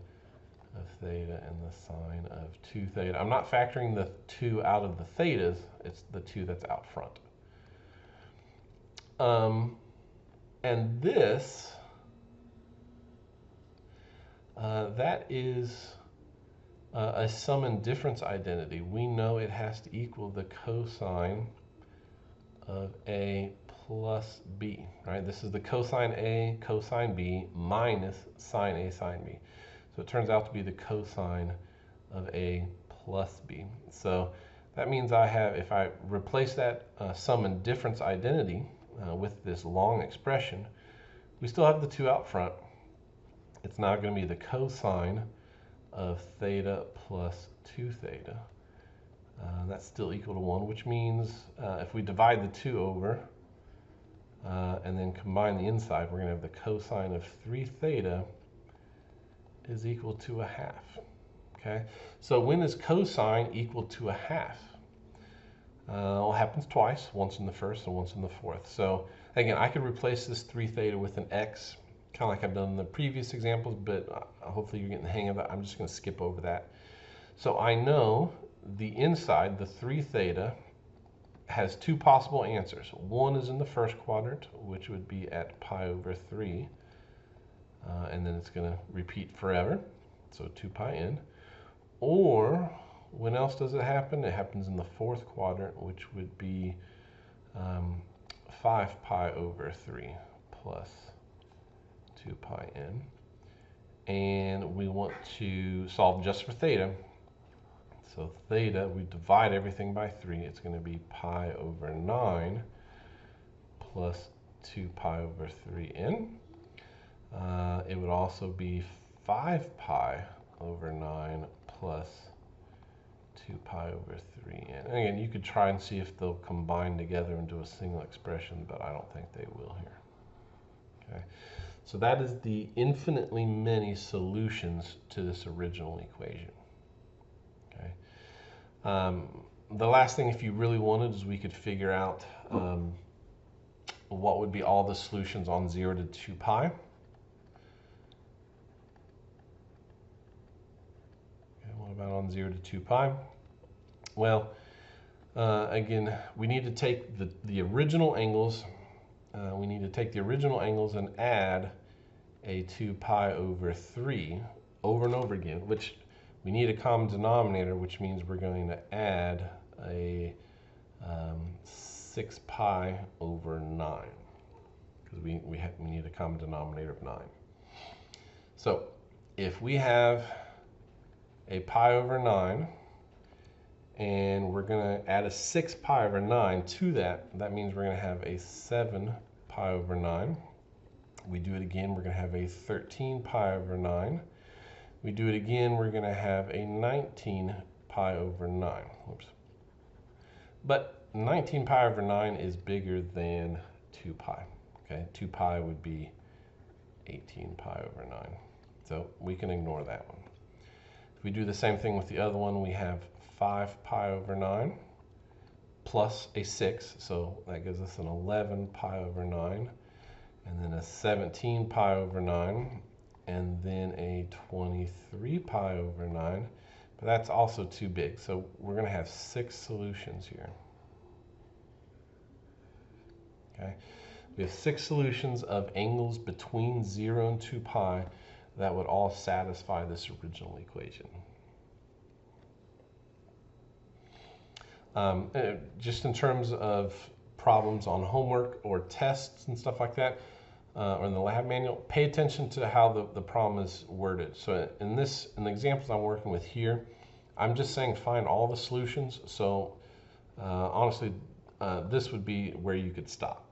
of theta and the sine of 2 theta. I'm not factoring the 2 out of the thetas, it's the 2 that's out front. And this, that is a sum and difference identity. We know it has to equal the cosine of A plus B, right? This is the cosine A, cosine B minus sine A, sine B. So it turns out to be the cosine of A plus B. So that means I have, if I replace that sum and difference identity with this long expression, we still have the 2 out front. It's now going to be the cosine of theta plus 2 theta. That's still equal to 1, which means if we divide the 2 over and then combine the inside, we're going to have the cosine of 3 theta is equal to a half. Okay, so when is cosine equal to a half? Well, it happens twice, once in the first and once in the fourth. So again, I could replace this 3 theta with an x, kind of like I've done in the previous examples, but hopefully you're getting the hang of it. I'm just going to skip over that. So I know the inside, the 3 theta, has 2 possible answers. One is in the first quadrant, which would be at pi over 3, and then it's going to repeat forever, so 2 pi n. Or when else does it happen? It happens in the fourth quadrant, which would be 5 pi over 3 plus 2 pi n. And we want to solve just for theta. So theta, we divide everything by 3. It's going to be pi over 9 plus 2 pi over 3n. It would also be 5 pi over 9 plus 2 pi over 3n. And again, you could try and see if they'll combine together into a single expression, but I don't think they will here. Okay, so that is the infinitely many solutions to this original equation. Okay, the last thing, if you really wanted, is we could figure out what would be all the solutions on 0 to 2 pi. What about on 0 to 2 pi? Well, again, we need to take the original angles. We need to take the original angles and add a 2 pi over 3 over and over again, which we need a common denominator, which means we're going to add a 6 pi over 9, because we need a common denominator of 9. So if we have a pi over 9, and we're going to add a 6 pi over 9 to that, that means we're going to have a 7 pi over 9. We do it again, we're going to have a 13 pi over 9. We do it again, we're going to have a 19 pi over 9. Whoops. But 19 pi over 9 is bigger than 2 pi. Okay, 2 pi would be 18 pi over 9. So we can ignore that one. If we do the same thing with the other one, we have 5 pi over 9 plus a 6, so that gives us an 11 pi over 9, and then a 17 pi over 9, and then a 23 pi over 9, but that's also too big, so we're going to have 6 solutions here. Okay, we have 6 solutions of angles between 0 and 2 pi that would all satisfy this original equation. Just in terms of problems on homework or tests and stuff like that, or in the lab manual, pay attention to how the problem is worded. So in the examples I'm working with here, I'm just saying find all the solutions. So honestly, this would be where you could stop.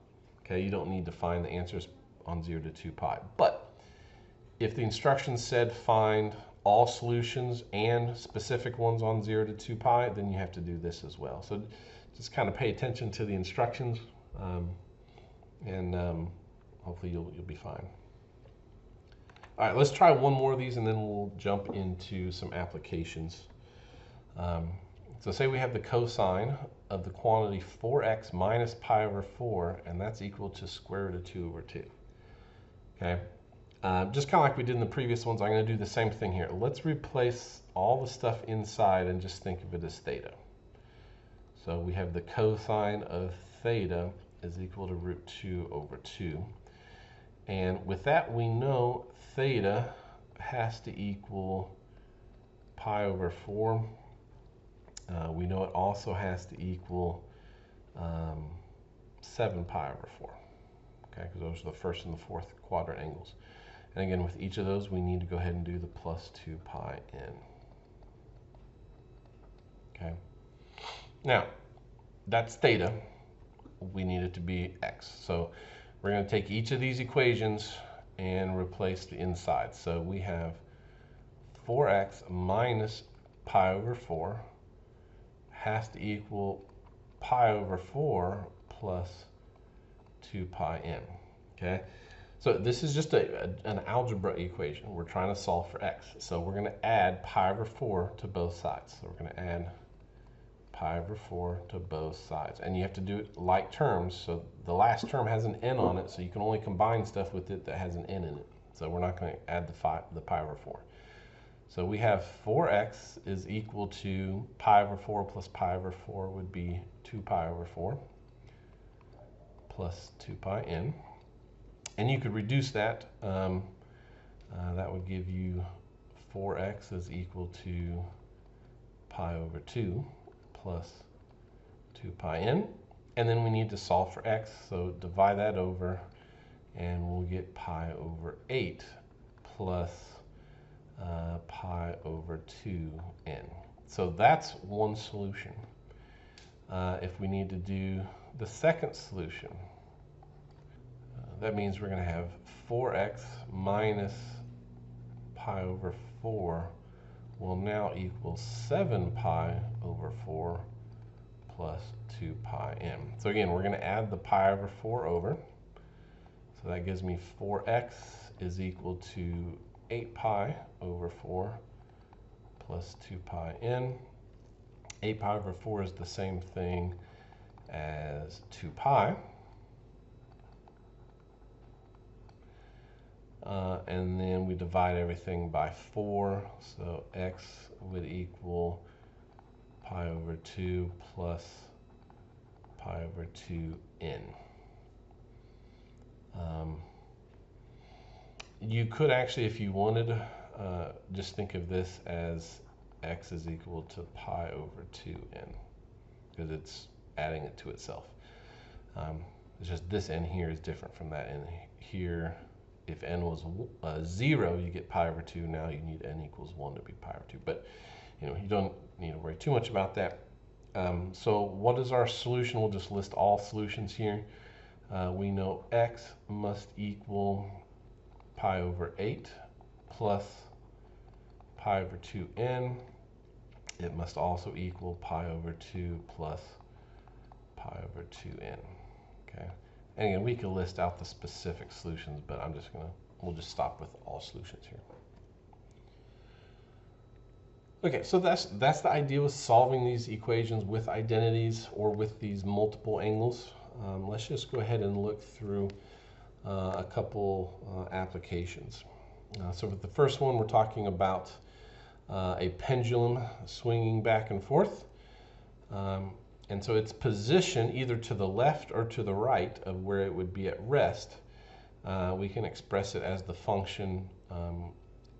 Okay, you don't need to find the answers on 0 to 2 pi. But if the instructions said find all solutions and specific ones on 0 to 2 pi, then you have to do this as well. So just kind of pay attention to the instructions, and hopefully you'll be fine. All right, let's try one more of these and then we'll jump into some applications. So say we have the cosine of the quantity 4x minus pi over 4, and that's equal to square root of 2 over 2. Okay, just kind of like we did in the previous ones, I'm going to do the same thing here. Let's replace all the stuff inside and just think of it as theta. So we have the cosine of theta is equal to root 2 over 2. And with that, we know theta has to equal pi over 4. We know it also has to equal 7 pi over 4. Okay, because those are the first and the fourth quadrant angles. And again, with each of those, we need to go ahead and do the plus 2 pi n. Okay. Now, that's theta. We need it to be x. So we're going to take each of these equations and replace the inside. So we have 4x minus pi over 4 has to equal pi over 4 plus 2 pi n. Okay, so this is just an algebra equation. We're trying to solve for x. So we're going to add pi over 4 to both sides. So we're going to add pi over 4 to both sides. And you have to do it like terms. So the last term has an n on it, so you can only combine stuff with it that has an n in it. So we're not going to add the pi over 4. So we have 4x is equal to pi over 4 plus pi over 4 would be 2 pi over 4 plus 2 pi n. And you could reduce that. That would give you 4x is equal to pi over 2 plus 2 pi n. And then we need to solve for x, so divide that over, and we'll get pi over 8 plus pi over 2n. So that's one solution. If we need to do the second solution, that means we're going to have 4x minus pi over 4 will now equal 7 pi over 4 plus 2 pi n. So again, we're going to add the pi over 4 over. So that gives me 4x is equal to 8 pi over 4 plus 2 pi n. 8 pi over 4 is the same thing as 2 pi. And then we divide everything by 4, so x would equal pi over 2 plus pi over 2n. You could actually, if you wanted, just think of this as x is equal to pi over 2n, because it's adding it to itself. It's just this n here is different from that n here. If n was 0, you get pi over 2. Now you need n equals 1 to be pi over 2. But you don't need to worry too much about that. So what is our solution? We'll just list all solutions here. We know x must equal pi over 8 plus pi over 2n. It must also equal pi over 2 plus pi over 2n. Okay. And again, we could list out the specific solutions, but we'll just stop with all solutions here. Okay, so that's the idea with solving these equations with identities or with these multiple angles. Let's just go ahead and look through a couple applications. So with the first one, we're talking about a pendulum swinging back and forth. And so its position either to the left or to the right of where it would be at rest, we can express it as the function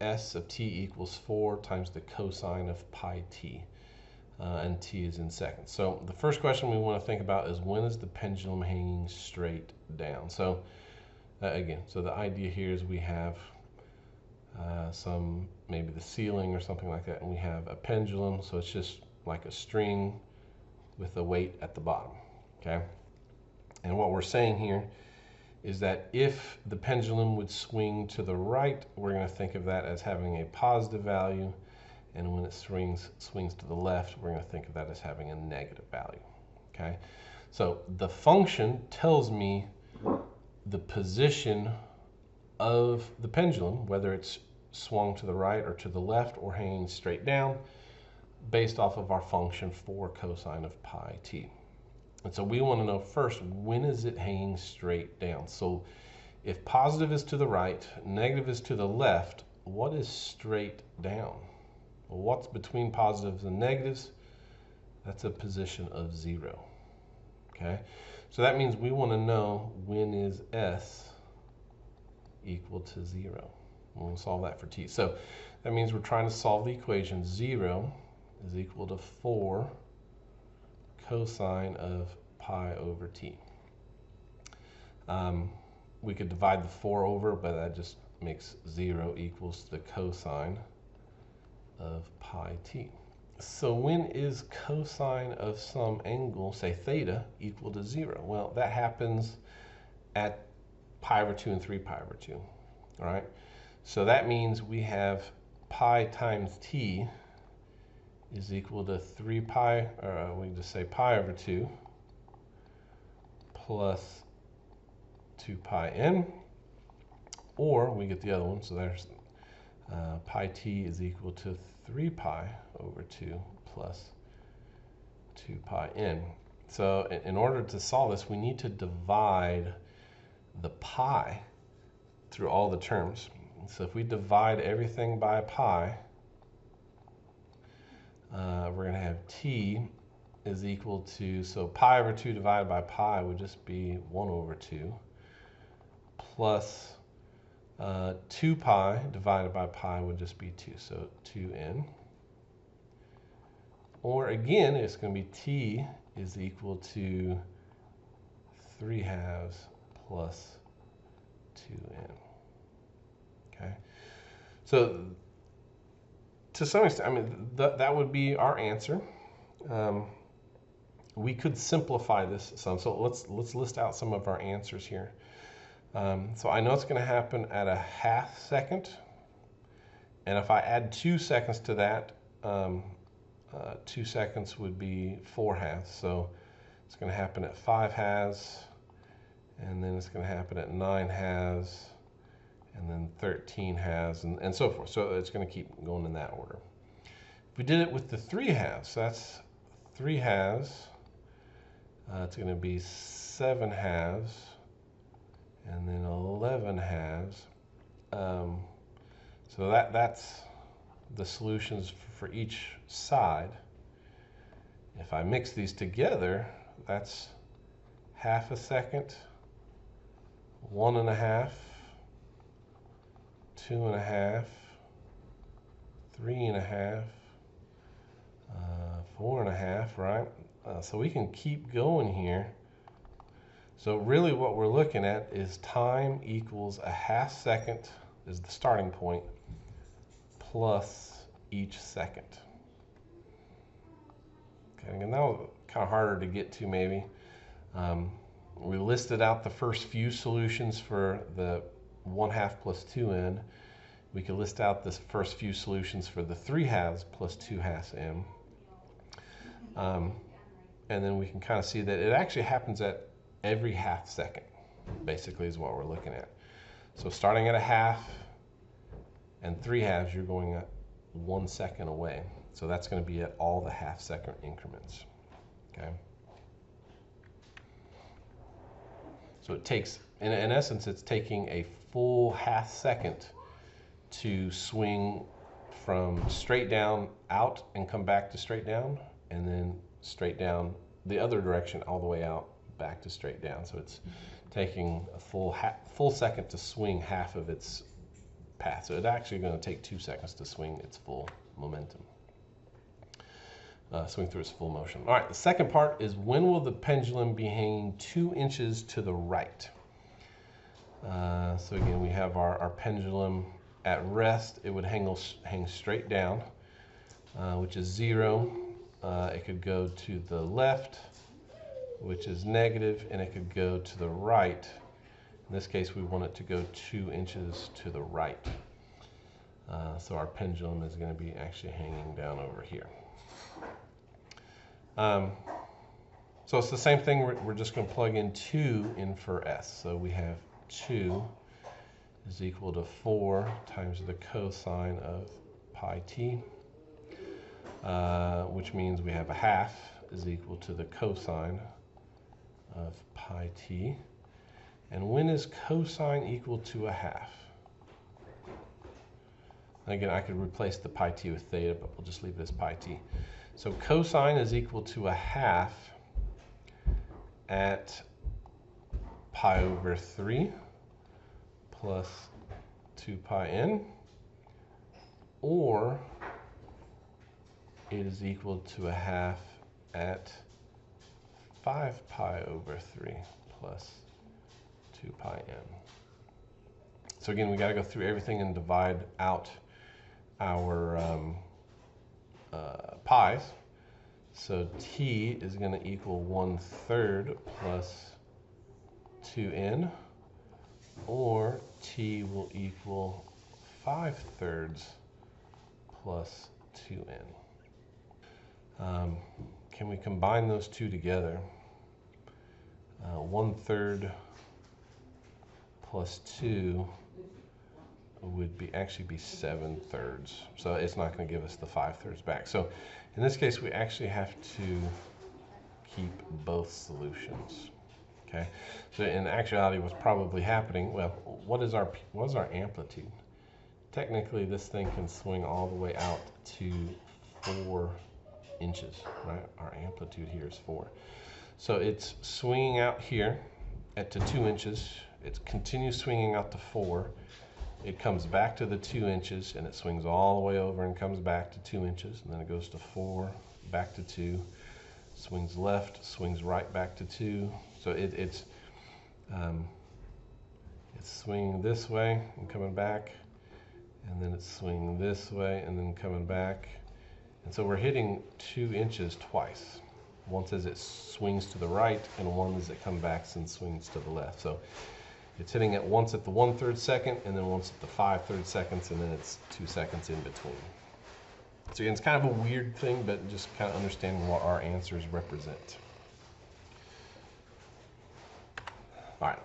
s of t equals 4 times the cosine of pi t, and t is in seconds. So the first question we want to think about is, when is the pendulum hanging straight down? So again, so the idea here is we have maybe the ceiling or something like that, and we have a pendulum, so it's just like a string with a weight at the bottom, okay? And what we're saying here is that if the pendulum would swing to the right, we're going to think of that as having a positive value, and when it swings to the left, we're going to think of that as having a negative value, okay? So the function tells me the position of the pendulum, whether it's swung to the right or to the left or hanging straight down, based off of our function 4 cosine of pi t. And so we want to know first, when is it hanging straight down? So if positive is to the right, negative is to the left, what is straight down? Well, what's between positives and negatives? That's a position of 0. Okay, so that means we want to know when is s equal to 0. We'll solve that for t. So that means we're trying to solve the equation 0 is equal to 4 cosine of pi over t. We could divide the 4 over, but that just makes 0 equals the cosine of pi t. So when is cosine of some angle, say theta, equal to 0? Well, that happens at pi over 2 and 3 pi over 2, all right? So that means we have pi times t is equal to 3 pi, or we can just say pi over 2 plus 2 pi n, or we get the other one, so there's pi t is equal to 3 pi over 2 plus 2 pi n. So in order to solve this, we need to divide the pi through all the terms. So if we divide everything by pi, we're going to have t is equal to, so pi over 2 divided by pi would just be 1 over 2, plus 2 pi divided by pi would just be 2, so 2n. Or again, it's going to be t is equal to 3 halves plus 2n. Okay, so to some extent, I mean, that would be our answer. We could simplify this some, so let's list out some of our answers here. So I know it's going to happen at a ½ second, and if I add 2 seconds to that, 2 seconds would be 4 halves. So it's going to happen at 5 halves, and then it's going to happen at 9 halves, and then 13 halves, and so forth. So it's going to keep going in that order. If we did it with the 3 halves, so that's 3 halves, it's going to be 7 halves, and then 11 halves. So that's the solutions for each side. If I mix these together, that's ½ second, 1.5, 2.5, 3.5, 4.5, right? So we can keep going here. So really what we're looking at is time equals a ½ second is the starting point, plus each second. Okay, and that was kind of harder to get to maybe. We listed out the first few solutions for the 1/2 plus 2n. We could list out the first few solutions for the 3 halves plus 2 halves n. And then we can kind of see that it actually happens at every ½ second, basically, is what we're looking at. So starting at a half and 3 halves, you're going at 1 second away. So that's going to be at all the ½ second increments. Okay. So it takes, in essence, it's taking a full ½ second to swing from straight down out and come back to straight down, and then straight down the other direction all the way out back to straight down. So it's taking a full second to swing half of its path. So it's actually going to take 2 seconds to swing its full momentum. Swing through its full motion. All right, the second part is when will the pendulum be hanging 2 inches to the right? So again, we have our pendulum at rest. It would hang straight down, which is 0. It could go to the left, which is negative, and it could go to the right. In this case, we want it to go 2 inches to the right. So our pendulum is going to be actually hanging down over here. So it's the same thing. We're just going to plug in 2 in for S. So we have 2 is equal to 4 times the cosine of pi t, which means we have a half is equal to the cosine of pi t. And when is cosine equal to a half? Again, I could replace the pi t with theta, but we'll just leave this pi t. So cosine is equal to a half at pi over 3 plus 2 pi n, or it is equal to a half at 5 pi over 3 plus 2 pi n. So again, we got to go through everything and divide out our pi's. So t is going to equal 1/3 plus 2n, or t will equal 5/3 plus 2n. Can we combine those two together? 1/3 plus 2 would actually be 7/3. So it's not going to give us the 5/3 back. So in this case, we actually have to keep both solutions. Okay. So in actuality, what's probably happening? Well, what is our amplitude? Technically, this thing can swing all the way out to 4 inches. Right. Our amplitude here is 4. So it's swinging out here to 2 inches. It continues swinging out to 4. It comes back to the 2 inches, and it swings all the way over and comes back to 2 inches, and then it goes to 4, back to 2, swings left, swings right back to 2. So it's swinging this way and coming back, and then it's swinging this way and then coming back. And so we're hitting 2 inches twice. Once as it swings to the right, and one as it comes back and swings to the left. So it's hitting it once at the 1/3 second, and then once at the 5/3 seconds, and then it's 2 seconds in between. So again, it's kind of a weird thing, but just kind of understanding what our answers represent. All right,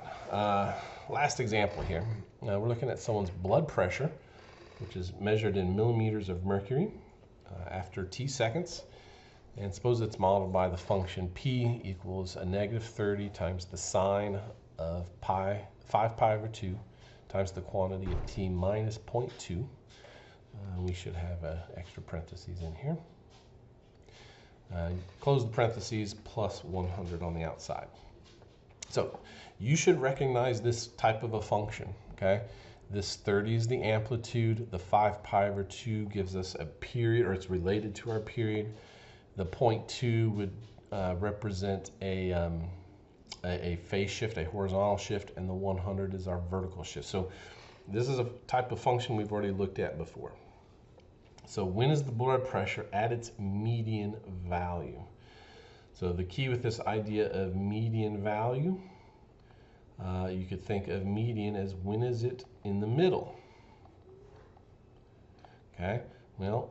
last example here. We're looking at someone's blood pressure, which is measured in millimeters of mercury after t seconds. And suppose it's modeled by the function p equals a -30 times the sine of 5 pi over 2 times the quantity of t minus 0.2. We should have extra parentheses in here. Close the parentheses plus 100 on the outside. So you should recognize this type of a function, okay? This 30 is the amplitude. The 5 pi over 2 gives us a period, or it's related to our period. The 0.2 would represent a phase shift, a horizontal shift, and the 100 is our vertical shift. So this is a type of function we've already looked at before. So when is the blood pressure at its median value? So the key with this idea of median value, you could think of median as when is it in the middle? Okay, well,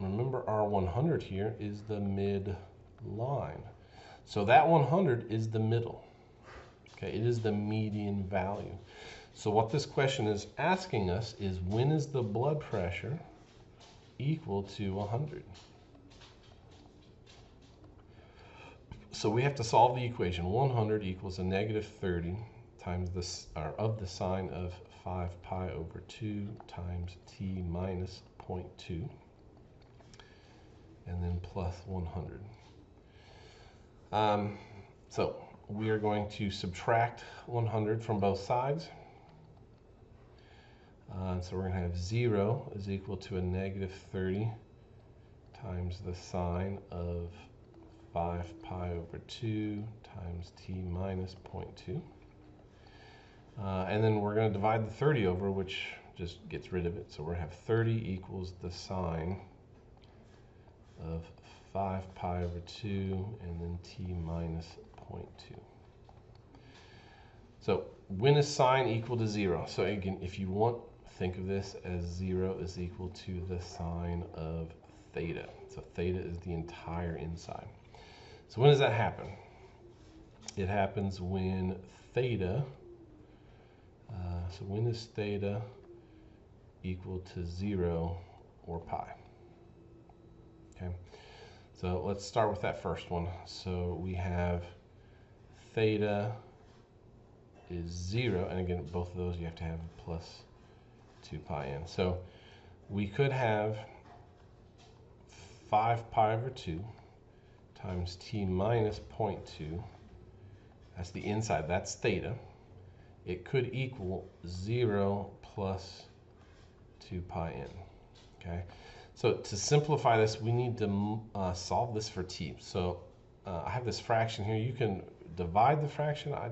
remember our 100 here is the midline. So that 100 is the middle. Okay, it is the median value. So what this question is asking us is when is the blood pressure equal to 100? So we have to solve the equation. 100 equals a -30 times of the sine of 5 pi over 2 times t minus 0.2, and then plus 100. So we are going to subtract 100 from both sides. So we're going to have 0 is equal to a negative 30 times the sine of 5 pi over 2 times t minus 0.2. And then we're going to divide the 30 over, which just gets rid of it. So we're going to have 30 equals the sine of 5 pi over 2 and then t minus 0.2. So when is sine equal to 0? So again, if you want, think of this as 0 is equal to the sine of theta. So theta is the entire inside. So when does that happen? It happens when theta, so when is theta equal to 0 or pi? Okay, so let's start with that first one. So we have theta is 0, and again, both of those you have to have plus 2 pi n. So we could have 5 pi over 2 times t minus 0.2. That's the inside, that's theta. It could equal 0 plus 2 pi n. Okay, so to simplify this, we need to solve this for t. So I have this fraction here. You can divide the fraction. I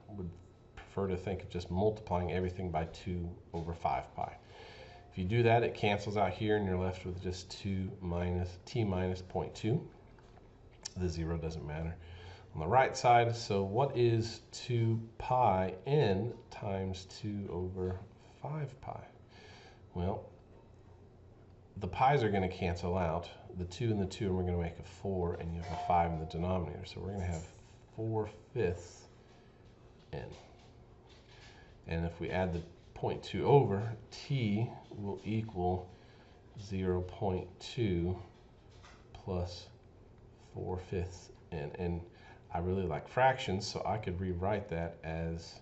would prefer to think of just multiplying everything by 2 over 5 pi. If you do that, it cancels out here and you're left with just 2 minus t minus 0.2. The 0 doesn't matter. On the right side, so what is 2 pi n times 2 over 5 pi? Well, the pi's are going to cancel out. The 2 and the 2, and we're going to make a 4, and you have a 5 in the denominator. So we're going to have 4/5 n. And if we add the 0.2 over, t will equal 0.2 plus 4/5 n. And I really like fractions, so I could rewrite that as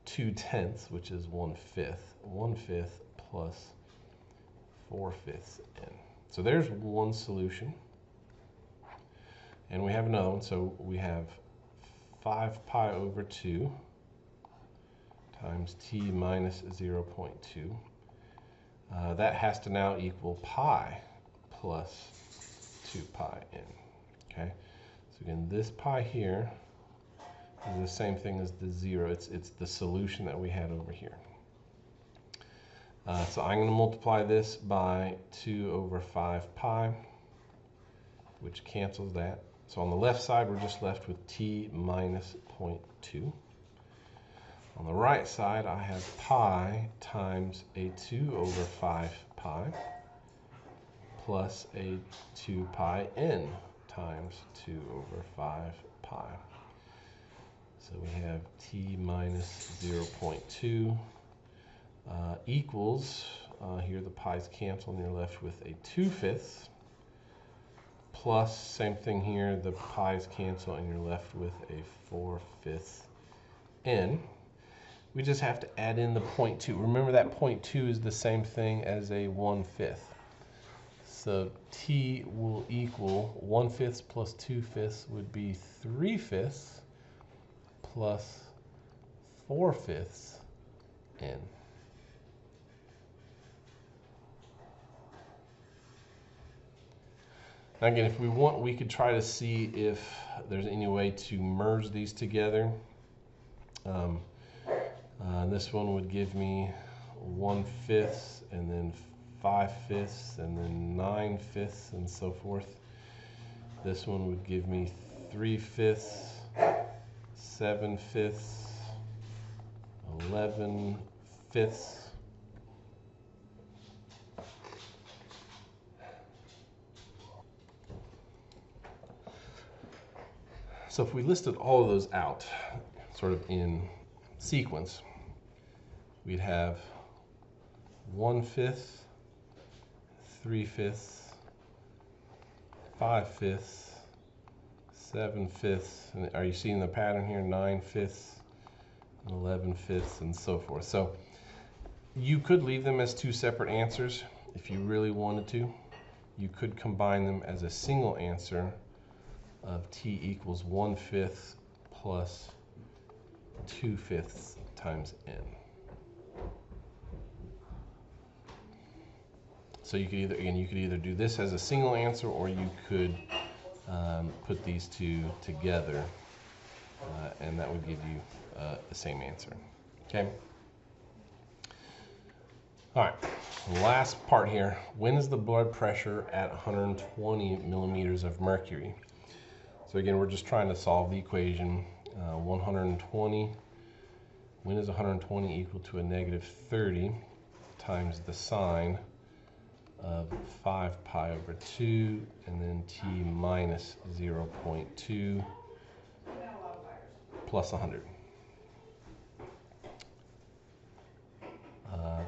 2/10, which is 1/5. 1/5 plus 4/5 n. So there's one solution. And we have another one. So we have 5 pi over 2 times t minus 0.2. That has to now equal pi plus 2 pi n. Okay, so again, this pi here is the same thing as the 0. It's the solution that we had over here. So I'm going to multiply this by 2 over 5 pi, which cancels that. So on the left side, we're just left with t minus 0.2. On the right side, I have pi times a 2 over 5 pi plus a 2 pi n times 2 over 5 pi. So we have t minus 0.2 equals, here the pi's cancel and you're left with a 2/5 plus, same thing here, the pi's cancel and you're left with a 4/5 n. We just have to add in the 0.2. Remember that 0.2 is the same thing as a 1/5. So t will equal 1/5 plus 2/5 would be 3/5 plus 4/5 n. Now again, if we want, we could try to see if there's any way to merge these together. This one would give me 1/5 and then 5/5 and then 9/5 and so forth. This one would give me 3/5, 7/5, 11/5. So if we listed all of those out, sort of in sequence, we'd have 1/5, 3/5, 5/5, 7/5, and are you seeing the pattern here? 9/5, 11/5, and so forth. So you could leave them as two separate answers if you really wanted to. You could combine them as a single answer of t equals 1/5 plus 2/5 times n. So you could either do this as a single answer, or you could put these two together, and that would give you the same answer. Okay. All right, last part here. When is the blood pressure at 120 millimeters of mercury? So again, we're just trying to solve the equation. 120, when is 120 equal to a negative 30 times the sine of 5 pi over 2, and then t minus 0.2 plus 100.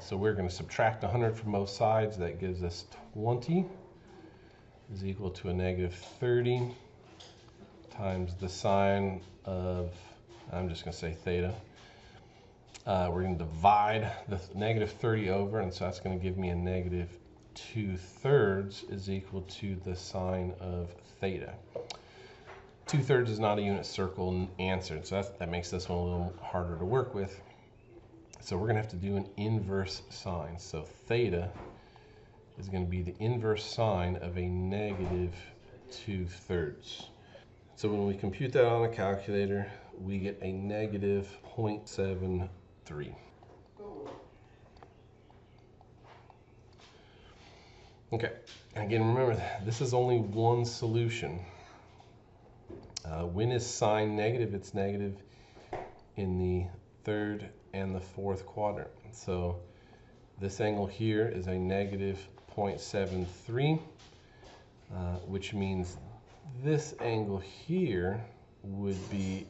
So we're going to subtract 100 from both sides. That gives us 20 is equal to a negative 30 times the sine of, I'm just going to say theta. We're going to divide the negative 30 over, and so that's going to give me a negative 2/3 is equal to the sine of theta. 2/3 is not a unit circle answer, so that makes this one a little harder to work with. So we're going to have to do an inverse sine. So theta is going to be the inverse sine of a negative 2/3. So when we compute that on a calculator, we get a negative 0.73. Okay, and again, remember, this is only one solution. When is sine negative? It's negative in the third and the fourth quadrant. So this angle here is a negative 0.73, which means this angle here would be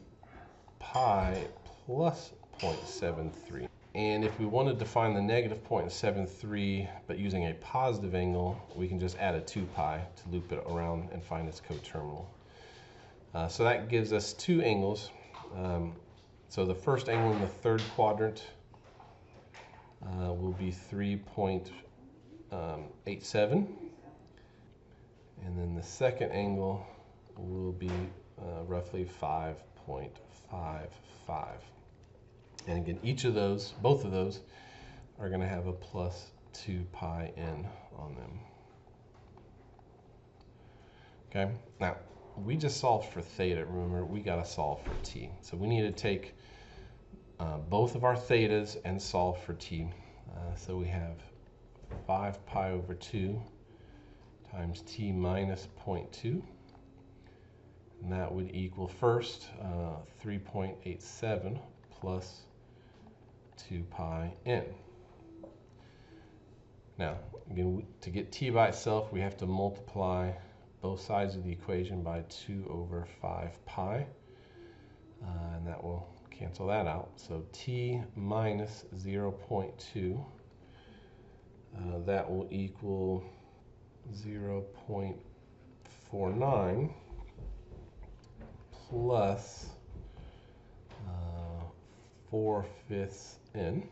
pi plus 0.73. And if we wanted to find the negative 0.73 but using a positive angle, we can just add a 2 pi to loop it around and find its coterminal. So that gives us two angles. So the first angle in the third quadrant will be 3.87, and then the second angle will be roughly 5.55. And again, both of those are going to have a plus 2 pi n on them. Okay, now we just solved for theta. Remember, we got to solve for t. So we need to take both of our thetas and solve for t. So we have 5 pi over 2 times t minus 0.2. And that would equal first 3.87 plus 2 pi n. Now, again, to get t by itself, we have to multiply both sides of the equation by 2 over 5 pi, and that will cancel that out. So t minus 0.2, that will equal 0.49 plus 4/5 n.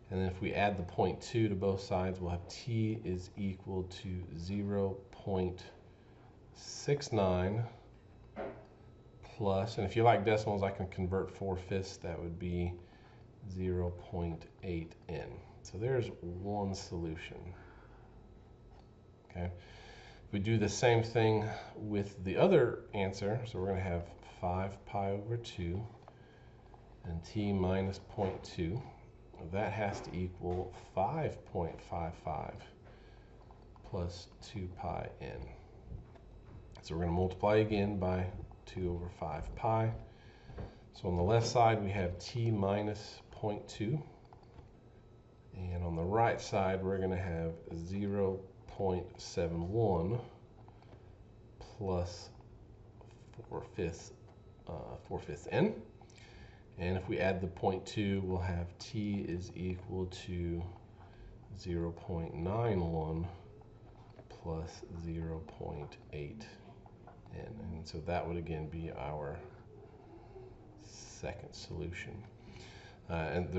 And then if we add the 0.2 to both sides, we'll have t is equal to 0.69 plus, and if you like decimals, I can convert 4/5. That would be 0.8 n. So there's one solution. Okay. If we do the same thing with the other answer, so we're going to have 5 pi over 2 and t minus 0.2. That has to equal 5.55 plus 2 pi n. So we're going to multiply again by 2 over 5 pi. So on the left side we have t minus 0.2, and on the right side we're going to have 0.71 plus 4/5 n. And if we add the 0.2, we'll have t is equal to 0.91 plus 0.8 n. And so that would again be our second solution. And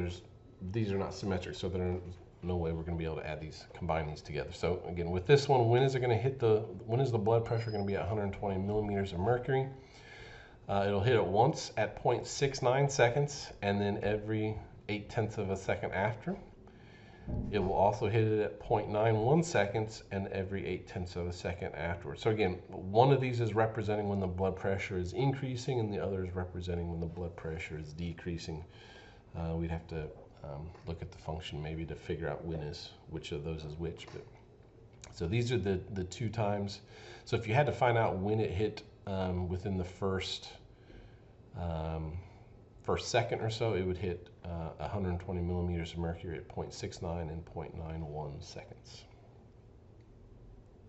these are not symmetric, so no way we're going to be able to add these, combine these together. So again, with this one, when is the blood pressure going to be at 120 millimeters of mercury? It'll hit it once at 0.69 seconds, and then every 0.8 of a second after. It will also hit it at 0.91 seconds and every 0.8 of a second afterwards. So again, one of these is representing when the blood pressure is increasing, and the other is representing when the blood pressure is decreasing. We'd have to look at the function maybe to figure out which of those is which. But so these are the two times. So if you had to find out when it hit within the first second or so, it would hit 120 millimeters of mercury at 0.69 and 0.91 seconds.